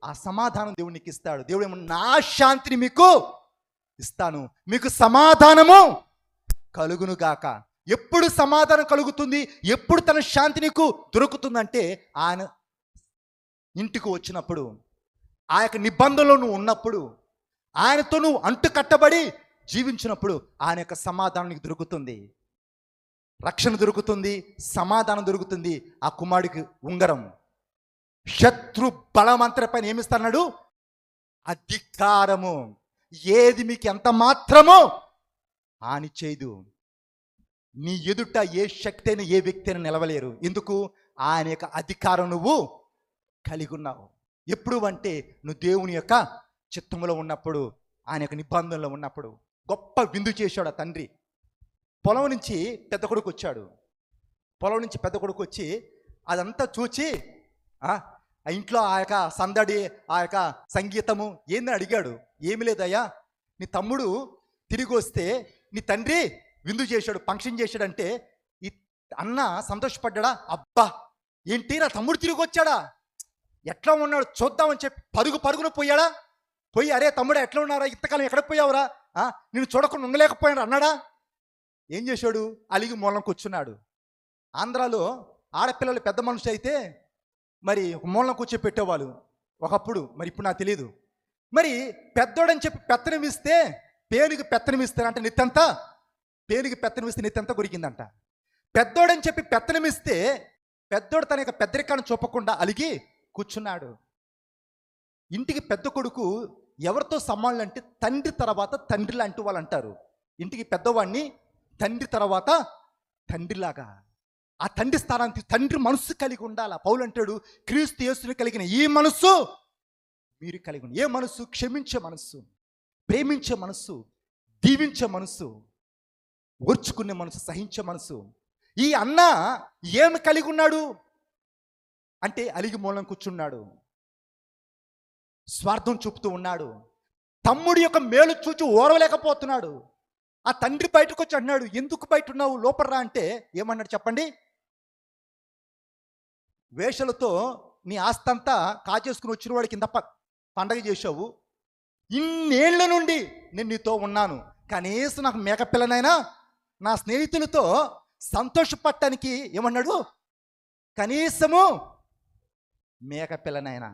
ఆ సమాధానం దేవుడు నీకు ఇస్తాడు. దేవుడు ఏమో నా శాంతిని మీకు ఇస్తాను, మీకు సమాధానము కలుగును గాక. ఎప్పుడు సమాధానం కలుగుతుంది, ఎప్పుడు తన శాంతి నీకు దొరుకుతుందంటే ఆయన ఇంటికి వచ్చినప్పుడు, ఆ యొక్క నిబంధనలో నువ్వు ఉన్నప్పుడు, ఆయనతో నువ్వు అంటు కట్టబడి జీవించినప్పుడు ఆయన యొక్క సమాధానం నీకు దొరుకుతుంది. రక్షణ దొరుకుతుంది, సమాధానం దొరుకుతుంది. ఆ కుమారుడికి ఉంగరం. శత్రు బలమంతర పైన ఏమిస్తాడు? అధికారము. ఏది మీకు ఎంత మాత్రమో హాని చేయదు. నీ ఎదుట ఏ శక్తి అయినా ఏ వ్యక్తి అయినా నిలవలేరు. ఎందుకు? ఆయన యొక్క అధికారం నువ్వు కలిగి ఉన్నావు. ఎప్పుడు అంటే నువ్వు దేవుని యొక్క చిత్తములో ఉన్నప్పుడు, ఆయన యొక్క నిబంధనలో ఉన్నప్పుడు. గొప్ప విందు చేశాడు ఆ తండ్రి. పొలం నుంచి పెద్ద కొడుకు వచ్చాడు. పొలం నుంచి పెద్ద కొడుకు వచ్చి అదంతా చూచి ఆ ఇంట్లో ఆ యొక్క సందడి, ఆ యొక్క సంగీతము ఏందని అడిగాడు. ఏమి లేదయ్యా, నీ తమ్ముడు తిరిగి వస్తే నీ తండ్రి విందు చేశాడు, ఫంక్షన్ చేశాడంటే ఈ అన్న సంతోషపడ్డా. అబ్బా ఏంటి, నా తమ్ముడు తిరిగి వచ్చాడా, ఎట్లా ఉన్నాడు చూద్దామని చెప్పి పరుగున పోయాడా? పోయి అరే తమ్ముడు ఎట్లా ఉన్నారా, ఇంతకాలం ఎక్కడ పోయావురా, నేను చూడకుండా ఉండలేకపోయాడు అన్నాడా? ఏం చేశాడు? అలిగి మూలం కూర్చున్నాడు. ఆంధ్రాలో ఆడపిల్లలు పెద్ద మనుషులు అయితే మరి మూలం కూర్చోపెట్టేవాళ్ళు ఒకప్పుడు, మరి ఇప్పుడు నాకు తెలియదు. మరి పెద్దోడని చెప్పి పెత్తనమిస్తే పేనుకి పెత్తనమిస్తారంట నెత్తంతా, పేనుకి పెత్తనమిస్తే నెత్తంతా కొరికిందంట. పెద్దోడని చెప్పి పెత్తనమిస్తే పెద్దోడు తన యొక్క పెద్దరికాన్ని చూపకుండా అలిగి కూర్చున్నాడు. ఇంటికి పెద్ద కొడుకు ఎవరితో సమానులు అంటే తండ్రి తర్వాత తండ్రి లాంటి వాళ్ళు అంటారు. ఇంటికి పెద్దవాడిని తండ్రి తర్వాత తండ్రిలాగా, ఆ తండ్రి స్థానానికి తండ్రి మనస్సు కలిగి ఉండాలి. పౌలు అంటాడు, క్రీస్తు యేసుని కలిగిన ఈ మనస్సు మీరు కలిగి ఉండాలి. ఏ మనస్సు? క్షమించే మనస్సు, ప్రేమించే మనస్సు, దీవించే మనస్సు, ఓర్చుకునే మనసు, సహించే మనసు. ఈ అన్న ఏమి కలిగి ఉన్నాడు అంటే అలిగి మూలం కూర్చున్నాడు, స్వార్థం చూపుతూ ఉన్నాడు, తమ్ముడి యొక్క మేలు చూచి ఓరవలేకపోతున్నాడు. ఆ తండ్రి బయటకు వచ్చి అన్నాడు, ఎందుకు బయట ఉన్నావు, లోపల రా అంటే ఏమన్నాడు చెప్పండి? వేషలతో నీ ఆస్తంతా కాచేసుకుని వచ్చిన వాడి కింద పండగ చేసావు, ఇన్నేళ్ల నుండి నేను నీతో ఉన్నాను, కనీసం నాకు మేకపిల్లనైనా నా స్నేహితులతో సంతోషపడటానికి ఏమన్నాడు, కనీసము మేకపిల్లనైనా.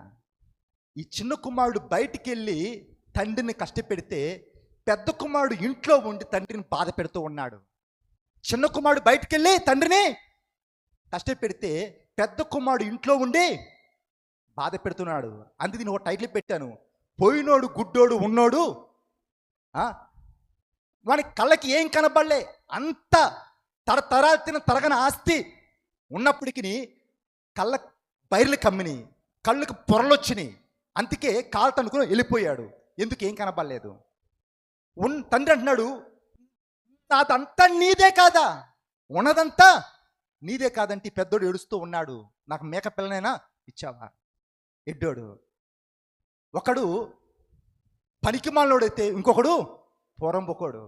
ఈ చిన్న కుమారుడు బయటికి వెళ్ళి తండ్రిని కష్టపెడితే పెద్ద కుమారుడు ఇంట్లో ఉండి తండ్రిని బాధ పెడుతూ ఉన్నాడు. చిన్న కుమారుడు బయటికి వెళ్ళి తండ్రిని కష్టపెడితే పెద్ద కుమారుడు ఇంట్లో ఉండి బాధ పెడుతున్నాడు. అందుకే నేను ఒక టైటిల్ పెట్టాను, పోయినోడు గుడ్డోడు ఉన్నోడు వాని కళ్ళకి ఏం కనబడలే, అంత తరతరాల్సిన తరగని ఆస్తి ఉన్నప్పటికీ కళ్ళ బైర్లు కమ్మిని, కళ్ళకు పొరలొచ్చినాయి, అందుకే కాలు తనుకుని వెళ్ళిపోయాడు. ఎందుకు? ఏం కనబడలేదు. తండ్రి అంటున్నాడు, నాదంతా నీదే కాదా, ఉన్నదంతా నీదే కాదంటే పెద్దోడు ఏడుస్తూ ఉన్నాడు, నాకు మేక పిల్లనైనా ఇచ్చావా? ఎడ్డోడు ఒకడు పనికిమాలోడైతే ఇంకొకడు పోరంబొకోడు.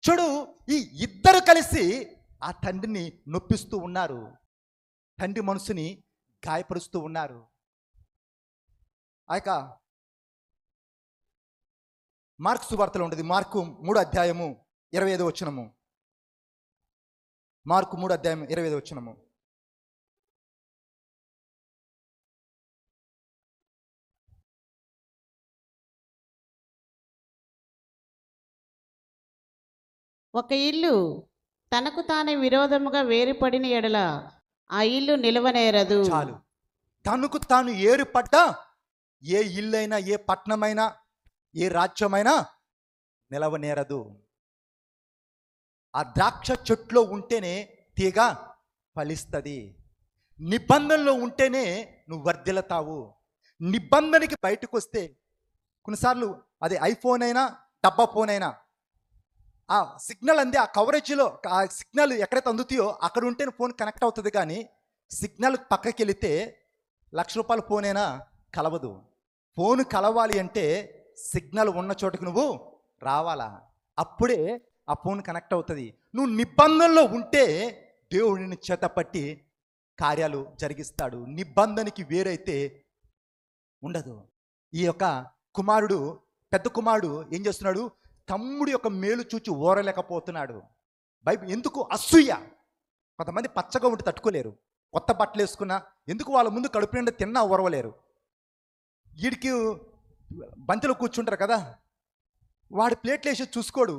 చూడు, ఈ ఇద్దరు కలిసి ఆ తండ్రిని నొప్పిస్తూ ఉన్నారు, తండ్రి మనసుని గాయపరుస్తూ ఉన్నారు. ఆ యొక్క మార్కు సువార్తలో ఉంటుంది, మార్కు 3:25 మార్కు 3:25. ఒక ఇల్లు తనకు తానే విరోధముగా వేరుపడిన ఎడల ఆ ఇల్లు నిలవనేరదు. చాలు, తనకు తాను ఏర్పడ్డా ఏ ఇల్లైనా, ఏ పట్టణమైనా, ఏ రాజ్యమైనా నిలవనేరదు. ఆ ద్రాక్ష చెట్లో ఉంటేనే తీగ ఫలిస్తుంది, నిబంధనలో ఉంటేనే నువ్వు వర్ధిల్లుతావు. నిబంధనకి బయటకు వస్తే కొన్నిసార్లు అది ఐఫోన్ అయినా డబ్బా ఫోన్ అయినా ఆ సిగ్నల్ అంది, ఆ కవరేజ్లో ఆ సిగ్నల్ ఎక్కడైతే అందుతాయో అక్కడ ఉంటేనే ఫోన్ కనెక్ట్ అవుతుంది. కానీ సిగ్నల్ పక్కకి వెళితే ₹1,00,000 ఫోన్ అయినా కలవదు. ఫోన్ కలవాలి అంటే సిగ్నల్ ఉన్న చోటుకు నువ్వు రావాలా, అప్పుడే ఆ ఫోన్ కనెక్ట్ అవుతుంది. నువ్వు నిబంధనలో ఉంటే దేవుడిని చేతపట్టి కార్యాలు జరిగిస్తాడు. నిబంధనకి వేరైతే ఉండదు. ఈ యొక్క కుమారుడు, పెద్ద కుమారుడు ఏం చేస్తున్నాడు? తమ్ముడి యొక్క మేలు చూచి ఓరలేకపోతున్నాడు. బైబిల్ ఎందుకు? అసూయ. కొంతమంది పచ్చగా ఉండి తట్టుకోలేరు, కొత్త బట్టలు వేసుకున్నా ఎందుకు వాళ్ళ ముందు కడుపు నిండా తిన్నా ఓరవలేరు. వీడికి బంతిలో కూర్చుంటారు కదా, వాడి ప్లేట్లు వేసి చూసుకోడు,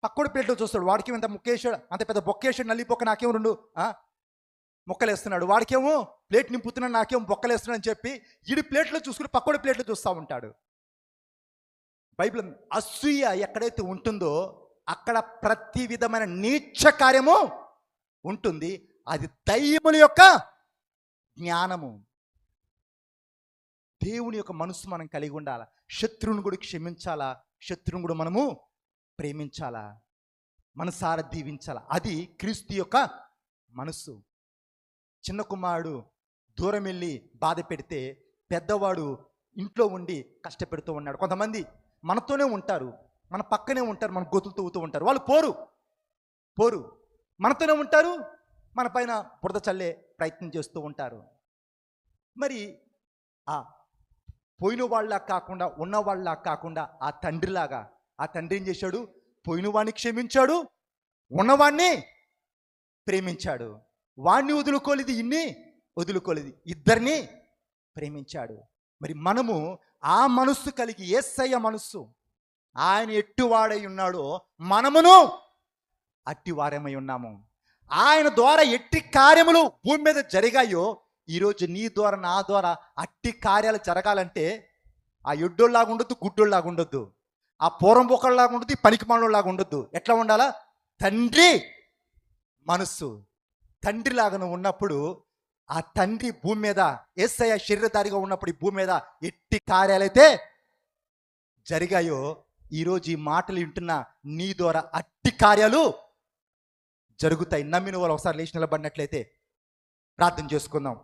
పక్కోడి ప్లేట్లో చూస్తాడు, వాడికి ఇంత ముక్కేసాడు, అంత పెద్ద బొక్కేసాడు, నల్లిపొక్క నాకేమో 2 ముక్కలు వేస్తున్నాడు, వాడికేమో ప్లేట్ నింపుతున్నాడు, నాకేమో బొక్కలు వేస్తున్నాడు అని చెప్పి ఈడి ప్లేట్లో చూసుకుని పక్కోడి ప్లేట్లో చూస్తూ ఉంటాడు. బైబిల్ అసూయ ఎక్కడైతే ఉంటుందో అక్కడ ప్రతి విధమైన నీచ కార్యము ఉంటుంది. అది దయ్యముల యొక్క జ్ఞానము. దేవుని యొక్క మనసు మనం కలిగి ఉండాలా. శత్రువుని కూడా క్షమించాలా, శత్రువుని కూడా మనము ప్రేమించాలా, మనసారా దీవించాలా. అది క్రీస్తు యొక్క మనస్సు. చిన్న కుమారుడు దూరం వెళ్ళి బాధ పెడితే పెద్దవాడు ఇంట్లో ఉండి కష్టపెడుతూ ఉన్నాడు. కొంతమంది మనతోనే ఉంటారు, మన పక్కనే ఉంటారు, మన గొతులు తవ్వుతూ ఉంటారు, వాళ్ళు పోరు మనతోనే ఉంటారు, మన పైన బురద చల్లే ప్రయత్నం చేస్తూ ఉంటారు. మరి ఆ పోయిన వాళ్ళ కాకుండా ఉన్నవాళ్ళ కాకుండా ఆ తండ్రిలాగా ఆ తండ్రి ఏం చేశాడు? పోయిన వాడిని క్షమించాడు, ఉన్నవాడిని ప్రేమించాడు. వాడిని వదులుకోలేదు, ఇన్ని వదులుకోలేదు, ఇద్దరిని ప్రేమించాడు. మరి మనము ఆ మనస్సు కలిగి, యేసయ్య మనస్సు, ఆయన ఎట్టివాడై ఉన్నాడో మనమును అట్టివారమై ఉన్నాము. ఆయన ద్వారా ఎట్టి కార్యములు భూమి మీద జరిగాయో ఈరోజు నీ ద్వారా నా ద్వారా అట్టి కార్యాలు జరగాలంటే ఆ ఎడ్డోళ్ళలాగా ఉండొద్దు, గుడ్డోళ్ళలాగా ఉండొద్దు, ఆ పూర్వం బొక్కల్లాగా ఉండొద్దు, పనికిమాలోలాగా ఉండొద్దు. ఎట్లా ఉండాలా? తండ్రి మనస్సు. తండ్రిలాగా నువ్వు ఉన్నప్పుడు ఆ తండ్రి భూమి మీద, యేసయ్య శరీరధారిగా ఉన్నప్పుడు ఈ భూమి మీద ఎట్టి కార్యాలైతే జరిగాయో ఈరోజు ఈ మాటలు వింటున్న నీ ద్వారా అట్టి కార్యాలు జరుగుతాయి. నమ్మిన వాళ్ళు ఒకసారి లేచి నిలబడినట్లయితే ప్రార్థన చేసుకుందాం.